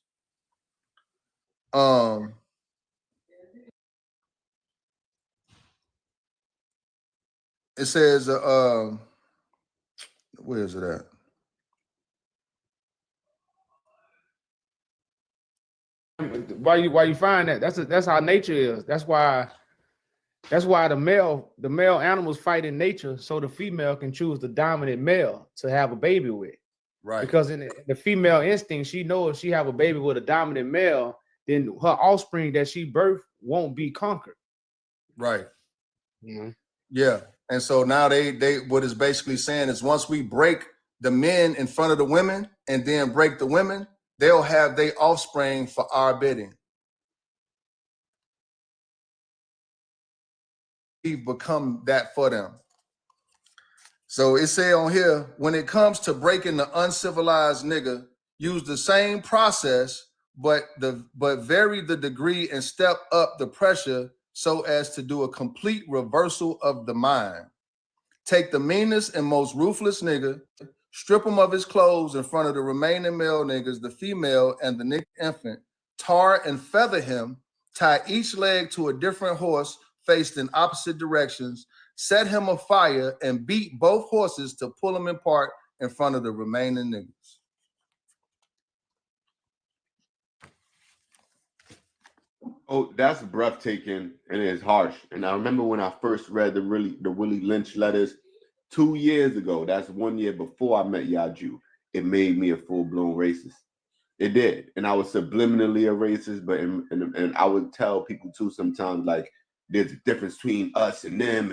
It says, where is it at? Why you find that? That's how nature is. That's why the male animals fight in nature so the female can choose the dominant male to have a baby with. Right. Because in the female instinct, she knows if she have a baby with a dominant male, then her offspring that she birthed won't be conquered. Right. Mm-hmm. Yeah. And so now they what it's basically saying is once we break the men in front of the women and then break the women, they'll have their offspring for our bidding. We've become that for them. So it say on here, when it comes to breaking the uncivilized nigga, use the same process, but vary the degree and step up the pressure so as to do a complete reversal of the mind. Take the meanest and most ruthless nigga, strip him of his clothes in front of the remaining male niggas, the female and the nigga infant, tar and feather him, tie each leg to a different horse faced in opposite directions, set him afire and beat both horses to pull them apart in front of the remaining niggas. Oh, that's breathtaking and it's harsh. And I remember when I first read the Willie Lynch letters 2 years ago. That's 1 year before I met Yaju. It made me a full-blown racist. It did, and I was subliminally a racist. But and I would tell people too sometimes, like, there's a difference between us and them,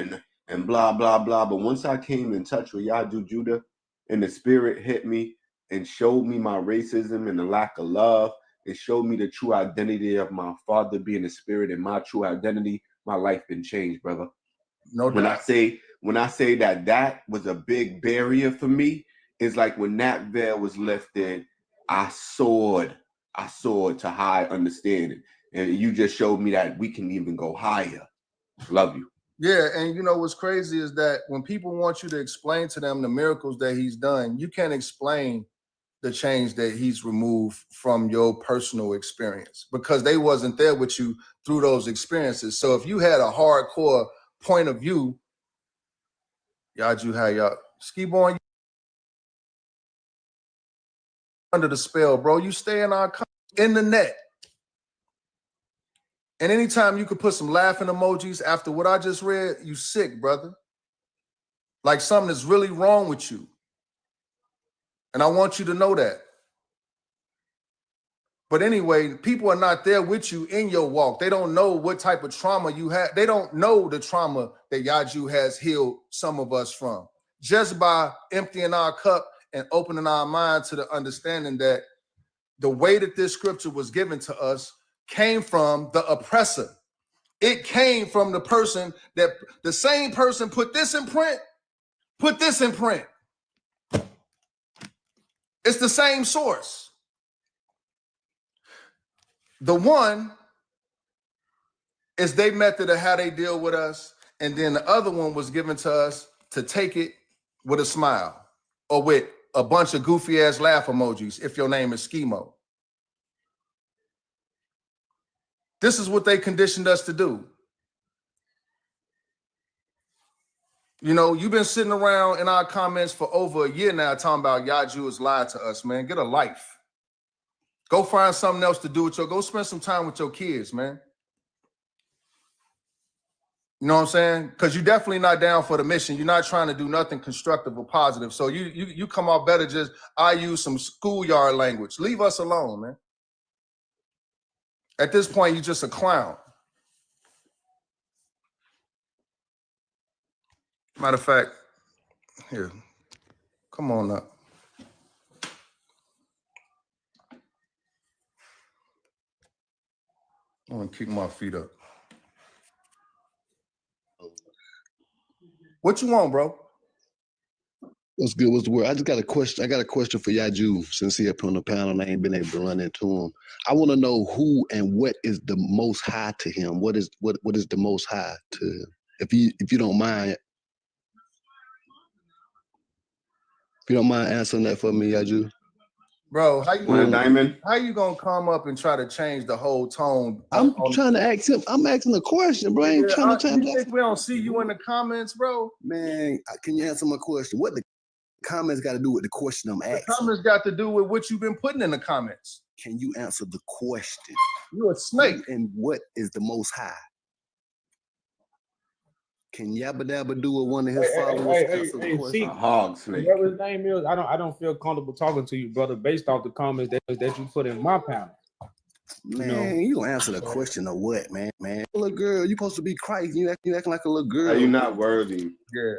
and blah blah blah. But once I came in touch with Yaju Judah, and the spirit hit me and showed me my racism and the lack of love, it showed me the true identity of my father being the spirit and my true identity. My life been changed, brother. No doubt. When I say that was a big barrier for me, it's like when that veil was lifted, I soared to high understanding. And you just showed me that we can even go higher. Love you. Yeah, and you know what's crazy is that when people want you to explain to them the miracles that he's done, you can't explain the change that he's removed from your personal experience because they wasn't there with you through those experiences. So if you had a hardcore point of view, Yaju, how y'all ski born under the spell, bro. You stay in the net. And anytime you could put some laughing emojis after what I just read, you sick, brother. Like something is really wrong with you. And I want you to know that. But anyway, people are not there with you in your walk. They don't know what type of trauma you had. They don't know the trauma that Yaju has healed some of us from. Just by emptying our cup and opening our mind to the understanding that the way that this scripture was given to us came from the oppressor. It came from the person that the same person put this in print, put this in print. It's the same source. The one is their method of how they deal with us, and then the other one was given to us to take it with a smile or with a bunch of goofy ass laugh emojis if your name is Schemo. This is what they conditioned us to do. You know, you've been sitting around in our comments for over a year now talking about Yaju has lied to us, man. Get a life. Go find something else to do with go spend some time with your kids, man. You know what I'm saying? Because you're definitely not down for the mission. You're not trying to do nothing constructive or positive. So you come out better just, I use some schoolyard language. Leave us alone, man. At this point, you're just a clown. Matter of fact, here, come on up. I'm gonna kick my feet up. What you want, bro? What's good? What's the word? I just got a question. I got a question for Yaju since he up on the panel and I ain't been able to run into him. I want to know who and what is the most high to him. What is the most high to him? If you don't mind. If you don't mind answering that for me, Yaju. Bro, how Diamond? How you gonna come up and try to change the whole tone? I'm trying to ask him. I'm asking a question, bro. I ain't trying to change. You think we don't see you in the comments, bro? Man, can you answer my question? What the comments got to do with the question I'm asking? The comments got to do with what you've been putting in the comments. Can you answer the question? You a snake. And what is the most high? Can Yabba Dabba do with one of his followers? Answer the question? Hog snake. Whatever his name is, I don't feel comfortable talking to you, brother, based off the comments that you put in my panel. Man, you don't answer the question or what, man? Little girl, you supposed to be Christ. You acting like a little girl. Are you not worthy? Yeah.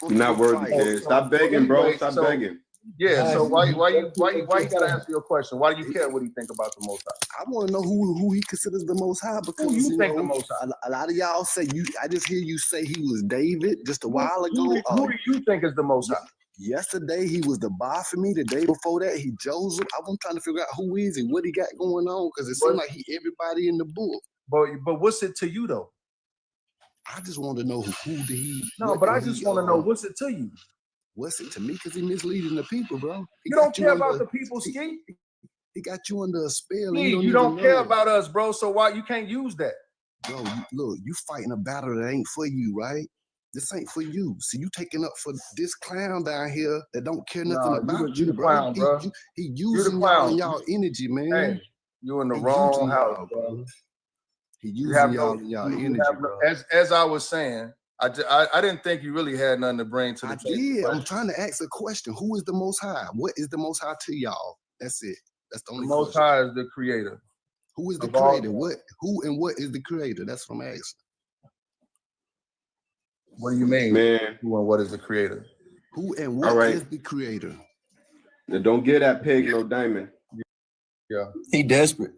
You're not worthy, kid. Stop begging, bro. Stop begging. Yeah, so why you gotta answer your question? Why do you care what he think about the Most High? I want to know who he considers the Most High, because who you think the Most High? A lot of y'all say I just hear you say he was David just a while ago. Who do you think is the Most High? Yesterday he was the Baphomet. The day before that he Joseph. I'm trying to figure out who is he, what he got going on, because it seems like he everybody in the book. But what's it to you though? I just want to know who did he. No, but I just want to know what's it to you. What's it to me? Because he misleading the people, bro. You don't care about the people, Ski. He got you under a spell. You don't care about us, bro. So why you can't use that? Bro, look, you fighting a battle that ain't for you, right? This ain't for you. See, you taking up for this clown down here that don't care nothing about you, bro. He using y'all energy, man. Hey, you in the wrong house, bro. He You using have y'all no, in y'all you energy, have no, bro. as I was saying, I didn't think you really had nothing to bring to the I table. did. I'm But trying to ask a question. Who is the Most High? What is the Most High to y'all? That's it. That's the the only Most question. High is the creator. Who is the of all creator? things. What? Who and what is the creator? That's what I'm asking. What do you mean? Man, Who and what is the creator? Who and all what right. is the creator? Now don't get that pig no diamond. Yeah, He desperate.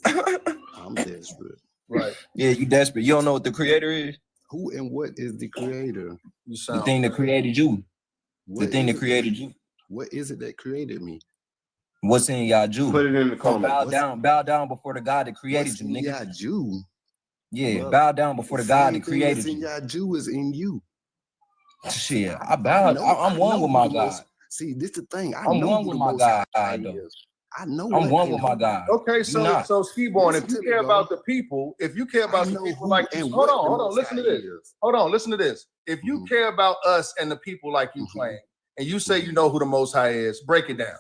I'm desperate. right. Yeah, you desperate. You don't know what the creator is? Who and what is the creator? You The sound thing that created you. The What thing is that it created you. What is it that created me? What's in y'all Jew? Put it in the So comments. bow down before the God that created What's you, in nigga. y'all Jew? Yeah, Brother, bow down before the the God same that thing that's created in you. y'all Jew is in you. Shit, I I'm I one know with who my the God. most. See, this the thing. I I'm know one who with the my most God, high though. is. I know I'm what one and with my who. God. Okay, You so not. Ski-Born, if Listen you to me, care bro. about the people, if you care I about the know people who like you, and hold what on, the hold on, most listen high to this. is. Hold on, listen to this. If you Mhm, care about us and the people like you mhm, claim, and you say you know who the Most High is, break it down.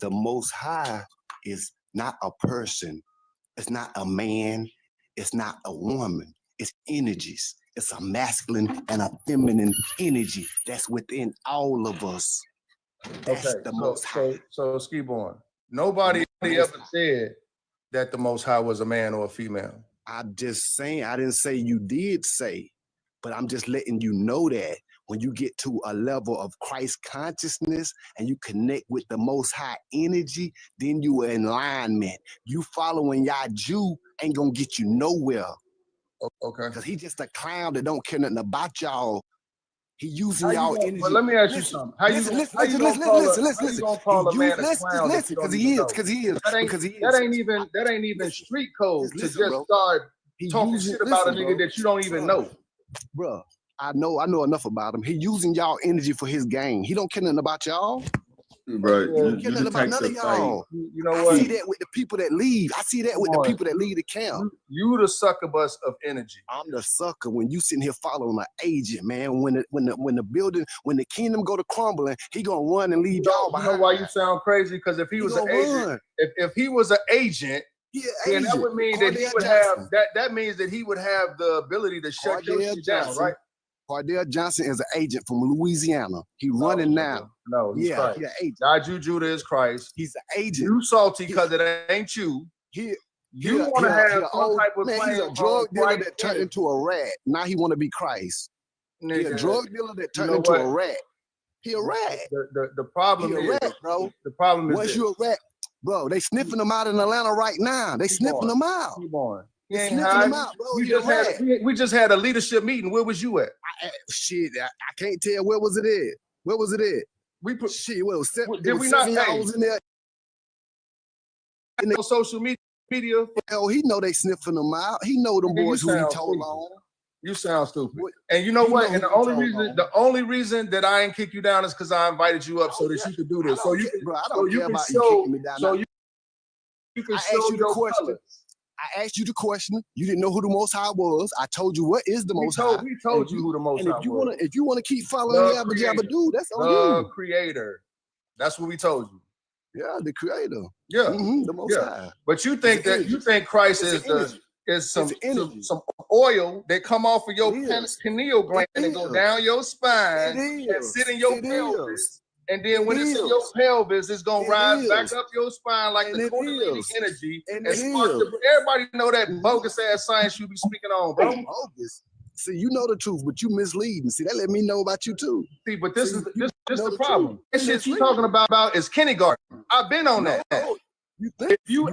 The most high is not a person. It's not a man. It's not a woman. It's energies. It's a masculine and a feminine energy that's within all of us. That's Okay, the most high. so Ski-Born, nobody most ever high. said that the Most High was a man or a female. I'm just saying, I didn't say you did say, but I'm just letting you know that when you get to a level of Christ consciousness and you connect with the most high energy, then you are in alignment. You following y'all Jew ain't gonna get you nowhere. Okay. Because he just a clown that don't care nothing about y'all. He using How you y'all gonna, energy. but let me ask you Listen, something. How you gonna listen. call a He man use a listen, clown that you because don't he even is, know? because he is, That ain't because he is. that ain't even Listen, street code to listen, just bro. start He talking using, shit about a listen, nigga bro. that you don't even know. Bro, I know enough about him. He using y'all energy for his game. He don't care nothing about y'all. Bro, He don't care you the nothing about type none of to fight. y'all. You know I what? see that with the people that leave. I see that with the people that leave the camp. You the sucker bus of energy. I'm the sucker when you sitting here following an agent, man. When the kingdom go to crumbling, he gonna run and leave y'all behind. You know why you sound crazy? Because if he was an agent, if he was an agent, then that would mean that he would have that means that he would have the ability to shut your shit down, right? Cardell Johnson is an agent from Louisiana. He running now. No, he's Christ. He an agent. God, Judah is Christ. He's an agent. You salty because it ain't you. You want to have some type of man. claim He's a drug dealer Christ that turned into a rat. Now he want to be Christ. He's a Nigga, drug dealer that turned know into what? a rat. He a rat. The problem He a is, rat, bro. the problem is Once this. you a rat, bro, they sniffing him out in Atlanta right now. They sniffing him out. Keep on. He They ain't sniffing hiding. him out, bro. We He a just had rat. we just had a leadership meeting. Where was you at? Shit, I can't tell where was it at. Where was it at? We put Shit, well, did we not? y'all was in there. On social media. Hell, he know they sniffing him out. He know them Nigga, boys you who he sound told stupid. on. You sound stupid. What? And you know You what? know And who the only reason that I ain't kick you down is because I invited you up so that you could do this. So you can, bro, I so don't you care can about you show, kicking me down. so you can show your colors. I asked you the question. You didn't know who the Most High was. I told you what is the Most High. We told you who the Most High was. If you wanna keep following Yabba Jabba Doo, that's on you. The Creator. That's what we told you. Yeah, the Creator. Yeah, the Most High. But you think Christ is some oil that come off of your pineal gland and go down your spine and sit in your pelvis. And then when it's in your pelvis, it's gonna rise back up your spine like the Kundalini energy. And everybody know that bogus ass science you be speaking on, bro. Bogus. See, you know the truth, but you misleading. See, that let me know about you too. See, but this is the problem. This shit you talking about is kindergarten. I've been on that. If you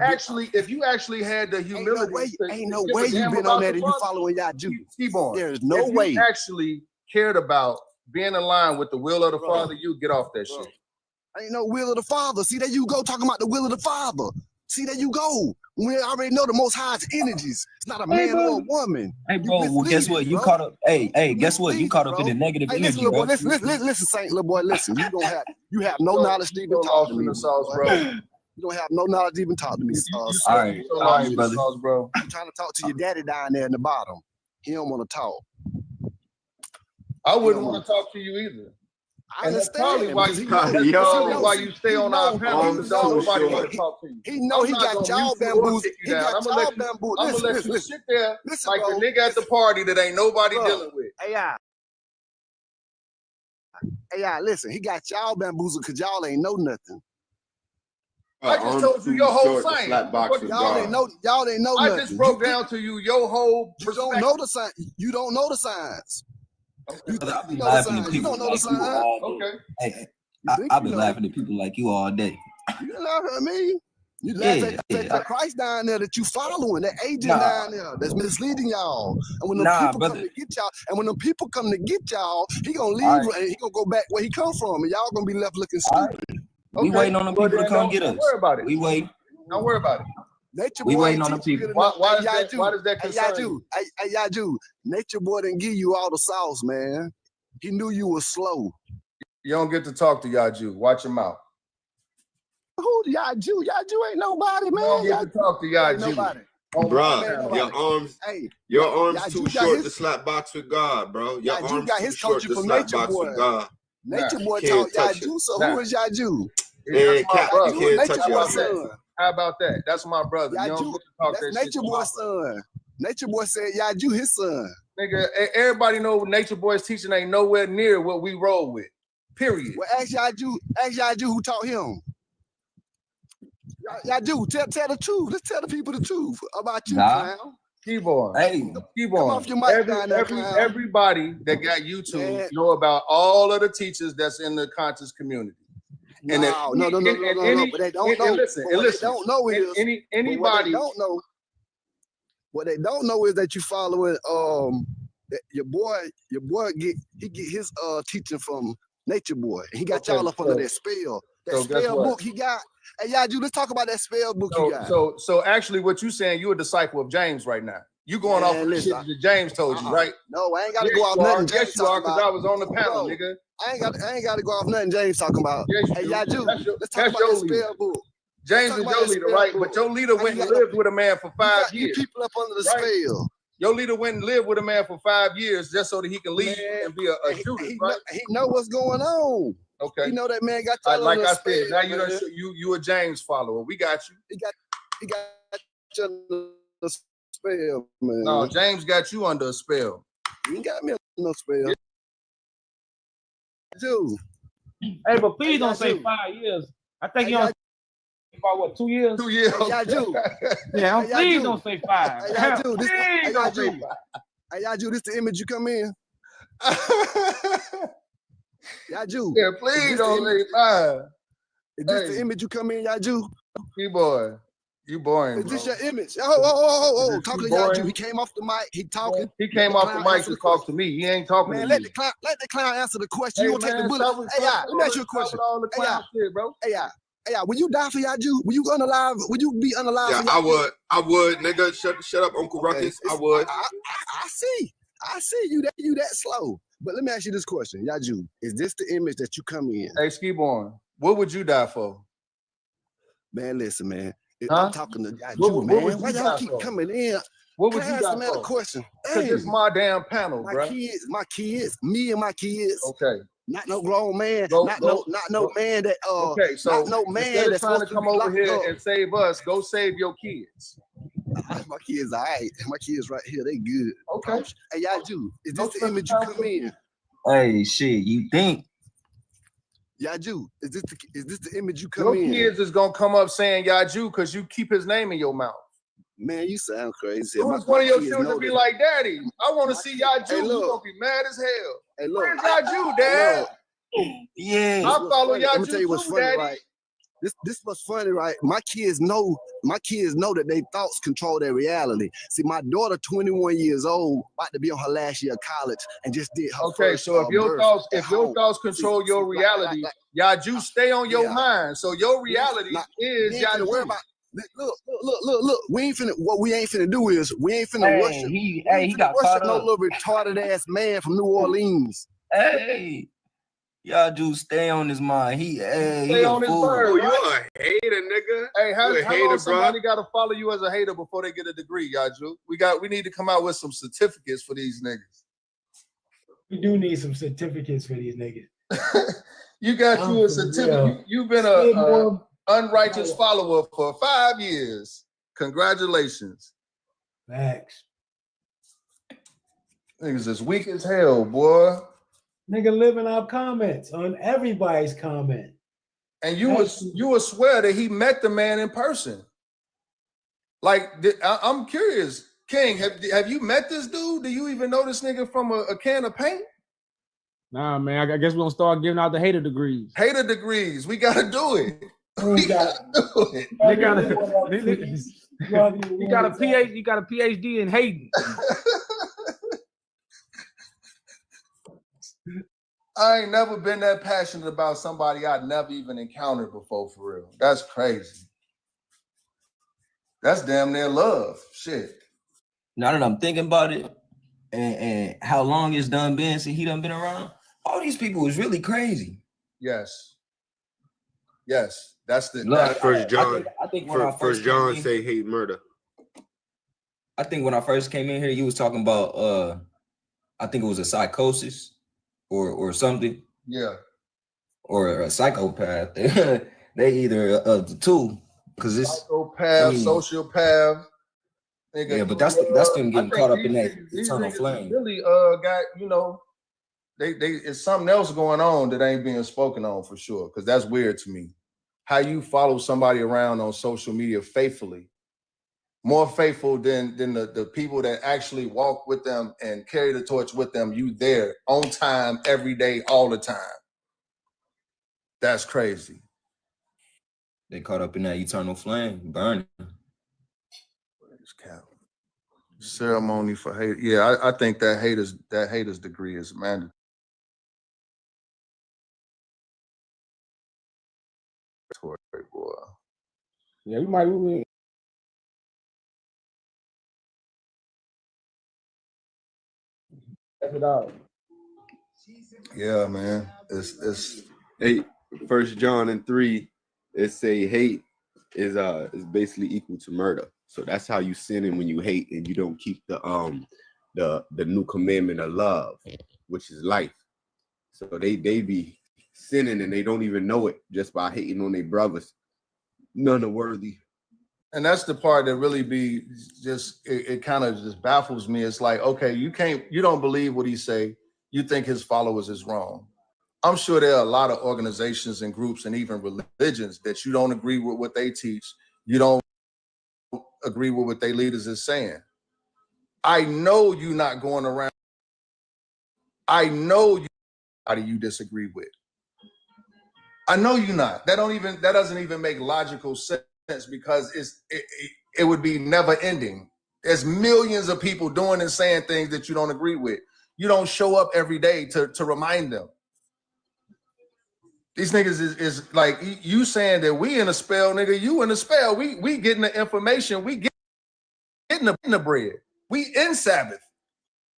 actually had the humility, ain't no way you been on that and you following y'all Jews. Keep on. There's no way. If you actually cared about being in line with the will of the Father, you get off that shit. Ain't no will of the Father. See, there you go talking about the will of the Father. See, there you go. We already know the Most High's energies. It's not a man or a woman. Hey, bro, well, guess what? You caught up. Hey, guess what? You caught up in the negative energy, bro. Listen, Saint, little boy, listen. You have no knowledge to even talk to me, bro. You don't have no knowledge to even talk to me. All right, brother. Bro. I'm trying to talk to your daddy down there in the bottom. He don't want to talk. I wouldn't want to talk to you either. I And that's understand. probably why because you, he know- that's Yo. probably why he you stay on our know- panel, he because know- nobody he want to talk to you. He know he I'm not got gonna y'all mute you or bamboozled. kick He you down. got I'm gonna y'all let you. bamboozled. I'm gonna let Listen, you listen, sit there listen, like bro. the nigga at the party that ain't nobody Bro. dealing with. Hey, listen, he got y'all bamboozled because y'all ain't know nothing. I just told you your whole science. Flat box What with you Y'all God. ain't know. Y'all ain't know I nothing. just broke You- down to you your whole You perspective. don't know the sign. You don't know the signs. You Brother, think I be you know the laughing at signs. You people don't know the like you signs. all day. Okay. Hey, You think I've you been know. laughing at people like you all day. You laugh at me. You laugh Yeah, at yeah. that Christ down there that you following, that agent Nah. down there that's misleading y'all. And when them Nah, people brother. come to get y'all, and when them people come to get y'all, he gonna leave All right. and he gonna go back where he come from, and y'all gonna be left looking All stupid. right. We Okay. waiting on them Well, people to then come don't- get don't us. worry about it. We wait. Don't worry about it. Nature We boy waiting ain't on them teach you people. good Why, enough. why, Hey, is that, why does that Hey, concern Yaju. you? Hey, Yaju. Nature boy didn't give you all the sauce, man. He knew you was slow. You don't get to talk to Yaju. Watch your mouth. Who Yaju? Yaju ain't nobody, You man. don't get to talk to Yaju ain't Yaju. nobody. On my Bruh, panel. your arms, Hey, your arms Yaju too got short his- to slap box with God, bro. Your Yaju arms got too his short coaching to from slap Nature box Boy. with God. Nature Nah. boy Can't taught touch it. Yaju, so Nah. who is Yaju? That's my Cat, brother. you can't Nature touch boy How your about son. that? How about that? That's my brother. You don't Yaju, get to talk that's that shit Nature to my boy's brother. son. Nature boy said Yaju his son. Nigga, everybody know Nature Boy's teaching ain't nowhere near what we roll with. Period. Well, ask Yaju who taught him. Yaju, tell the truth. Let's tell the people the truth about you, Nah. clown. Keyboard. Hey, Keyboard. off your mic down there, clown. Everybody that got YouTube Man. know about all of the teachers that's in the conscious community. And if No. any- But they don't and know. listen, But and what listen. they don't know is but Anybody. what they don't know is that you following that your boy get his teaching from Nature Boy. He got Okay, y'all up under so- that spell. That so guess spell what? book he got. Hey, Yaju, let's talk about that spell book you got. So actually, what you saying? You a disciple of James right now. You going off Man, of the shit listen, that James told you, right? No, I ain't gotta Yes, go off you are. nothing James Yes, you are, talking because about. I was on the panel, Bro, nigga. I ain't gotta go off nothing James talking about. Yes, you Hey, do. Yaju, let's talk that's about your that leader. spell book. James talk is about your that leader, spell right? book. But your leader How went you and got lived with a man for 5 you years. people up under the right? spell. Your leader went and lived with a man for 5 years just so that he can leave Man, and be a Judas, right? He know what's going on. Okay. He know that man got y'all Like under I the spell. said, now you man. done you a James follower. We got you. He got you under the spell, man. No, James got you under a spell. You ain't got me under no spell. Dude. Hey, but please Hey, don't say Yaju. 5 years. I think Hey, you on about what, 2 years? 2 years. Hey, Yaju. Yeah, Hey, please Yaju. don't say 5. Hey, Yaju, this, hey, Please don't say Yaju. 5. Hey, Yaju, this the image you come in. Yaju. Yeah, Is please this don't the say image? 5. Is this Hey. the image you come in, Yaju? Boy, you boring, Is bro. this your image? Oh, Is talking he to Yaju. boring? He came off the mic. He talking. He came off the mic to talk to me. He ain't talking Man, to let you. the clown answer the question. Hey, You gonna take the man, bullet? stop with- Hey, stop let me ask you a stop question. with all the Hey, clown shit, bro. Hey, when you die for Yaju, will you unalive? Will you be unalive? Yeah, for I would, nigga. Shut up, Uncle Okay, Ruckus. I it's- would. I see you that slow. But let me ask you this question, Yaju. Is this the image that you come in? Hey, Skiborn, what would you die for? Man, listen, man. Huh? I'm talking to Yaju, What would man. you Why y'all die keep for? coming in? What would Can I you ask die the man a for? question? Because it's my damn panel, my bro. kids, me and my kids. Okay. Not no grown man. Go- not go- no go- man that Okay, so not no man instead of that's trying to supposed to come be over locked here up. and save us, go save your kids. My kids, all right. My kids right here, they good. Okay. Hey, Yaju, is Go this the spend image some you time come with in? hey, shit. You think? Yaju, is this the image you come Your in? kids is gonna come up saying Yaju because you keep his name in your mouth. Man, you sound crazy. Soon as one of your children be like, Daddy, I want to see Yaju, Hey, you look. gonna be mad as hell. hey, look, Where's Yaju, hey, Dad? look. Yeah. I follow Let me Yaju tell you what's too, funny, Daddy. right? This what's funny, right? My kids know that their thoughts control their reality. See, my daughter, 21 years old, about to be on her last year of college, and just did her Okay, first, so if your birth thoughts, at if your home. thoughts control See, your like- reality, like- Yaju stay on your Yeah. mind. So your reality Nah, is we ain't finna worry Yaju. about. Look. We ain't finna. What we ain't finna do is we ain't finna Hey, worship. he We ain't finna got worship caught no up. little retarded ass man from New Orleans. Hey, y'all do stay on his mind. He Stay a on his fool. bird. Oh, you a hater, nigga. Hey, how You a long hater, somebody bro. got to follow you as a hater before they get a degree, Yaju? We need to come out with some certificates for these niggas. We do need some certificates for these niggas. You got I'm you a for certificate. real. You've been Spit a more. unrighteous follower for 5 years. Congratulations. Facts. Niggas as weak as hell, boy. Nigga living off comments on everybody's comment. And you would swear that he met the man in person. Like, I'm curious, King, have you met this dude? Do you even know this nigga from a can of paint? Nah, man. I guess we're gonna start giving out the hater degrees. Hater degrees. We gotta do it. We got Do it. They got you got a PhD. You got a PhD in hating. I ain't never been that passionate about somebody I'd never even encountered before, for real. That's crazy. That's damn near love. Shit. Now that I'm thinking about it, and how long it's done been since he done been around, all these people is really crazy. Yes. Yes. That's the Look, First John. I think when I First first John came in, say hate murder. I think when I first came in here, you was talking about I think it was a psychosis or something, yeah. or a psychopath. They either of the two, because it's Psychopath, I mean, sociopath. Nigga, yeah, but that's them getting caught up in that these eternal niggas flame. really got, you know, they it's something else going on that ain't being spoken on for sure. Cause that's weird to me. How you follow somebody around on social media faithfully, more faithful than the people that actually walk with them and carry the torch with them. You there on time, every day, all the time. That's crazy. They caught up in that eternal flame, burning. Ceremony for hate. Yeah, I think that haters degree is mandatory. Boy. Yeah, we might. Check it out. Yeah, man. It's 1 John and 3, it say hate is basically equal to murder. So that's how you sinning when you hate and you don't keep the new commandment of love, which is life. So they be sinning and they don't even know it just by hating on their brothers. None are worthy. and that's the part that really be just it kind of just baffles me. It's like, okay, you don't believe what he say, you think his followers is wrong. I'm sure there are a lot of organizations and groups and even religions that you don't agree with what they teach. You don't agree with what their leaders is saying. I know you're not going around. I know you disagree with. I know you're not. That doesn't even make logical sense because it would be never ending. There's millions of people doing and saying things that you don't agree with. You don't show up every day to remind them. These niggas is like you saying that we in a spell, nigga. You in a spell. We getting the information. We getting the bread. We in Sabbath,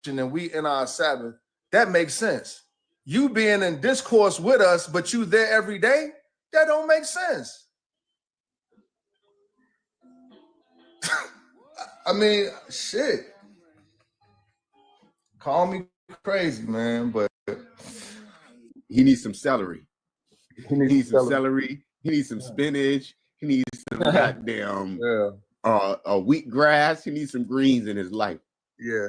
and we in our Sabbath. That makes sense. You being in discourse with us, but you there every day. That don't make sense. I mean, shit. Call me crazy, man, but he needs some celery. He needs some celery. He needs some spinach. He needs some goddamn wheatgrass. He needs some greens in his life. Yeah.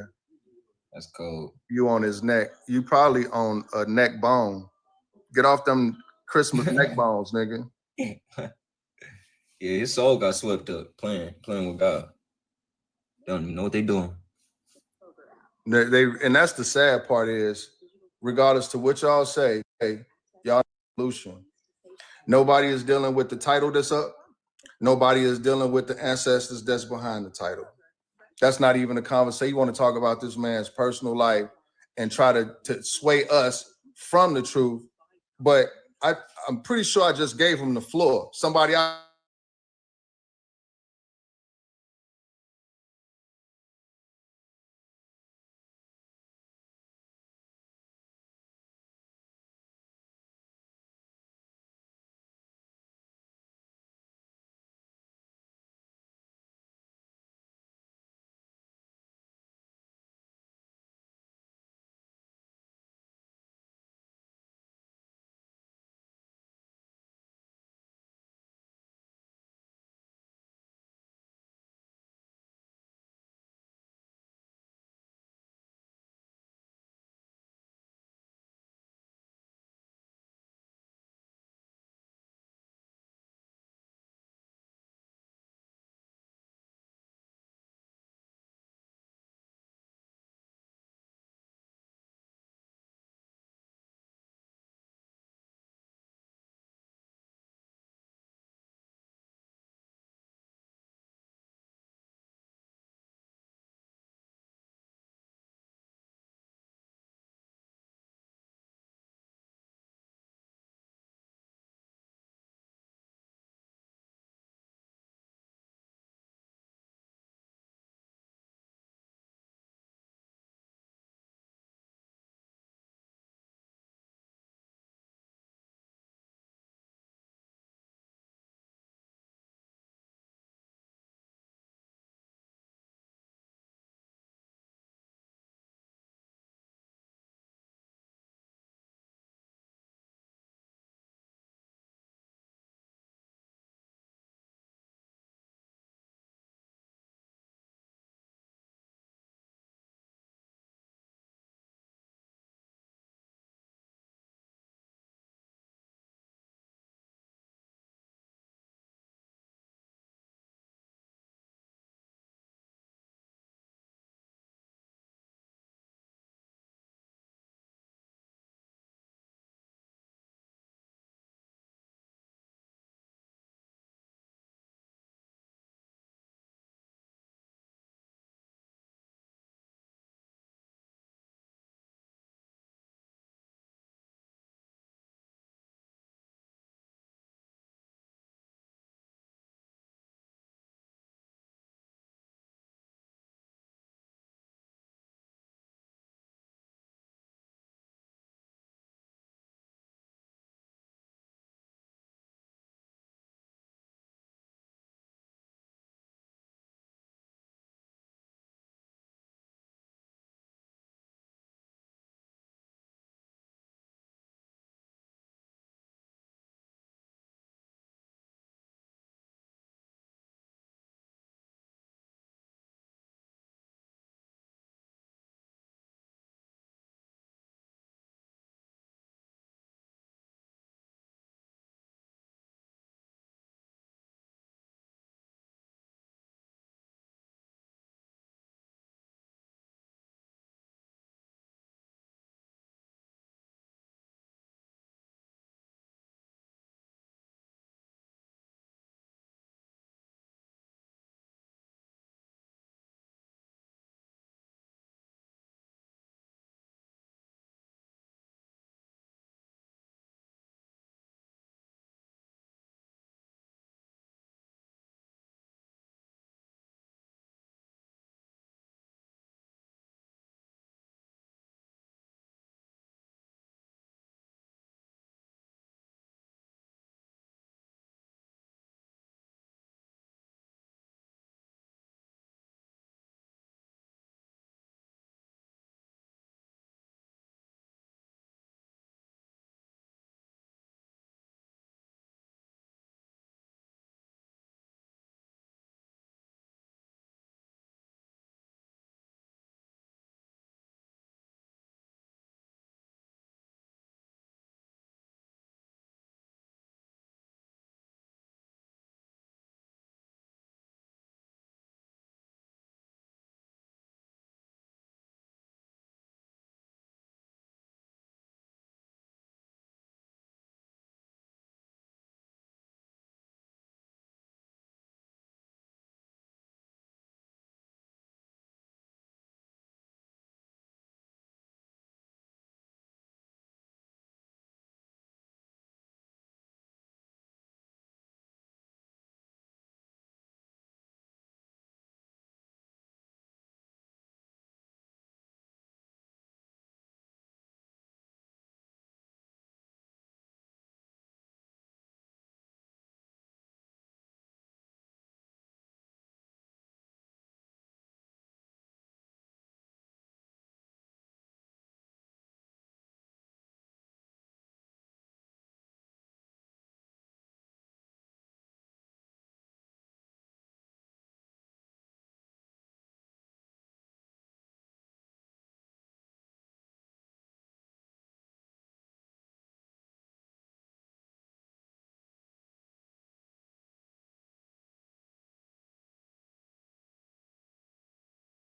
That's cold. You on his neck. You probably on a neck bone. Get off them Christmas neck bones, nigga. Yeah, his soul got swept up playing with God. Don't even know what they doing. They and that's the sad part is, regardless to what y'all say, hey, y'all solution. Nobody is dealing with the title that's up. Nobody is dealing with the ancestors that's behind the title. That's not even a conversation. You want to talk about this man's personal life and try to sway us from the truth. But I'm pretty sure I just gave him the floor. Somebody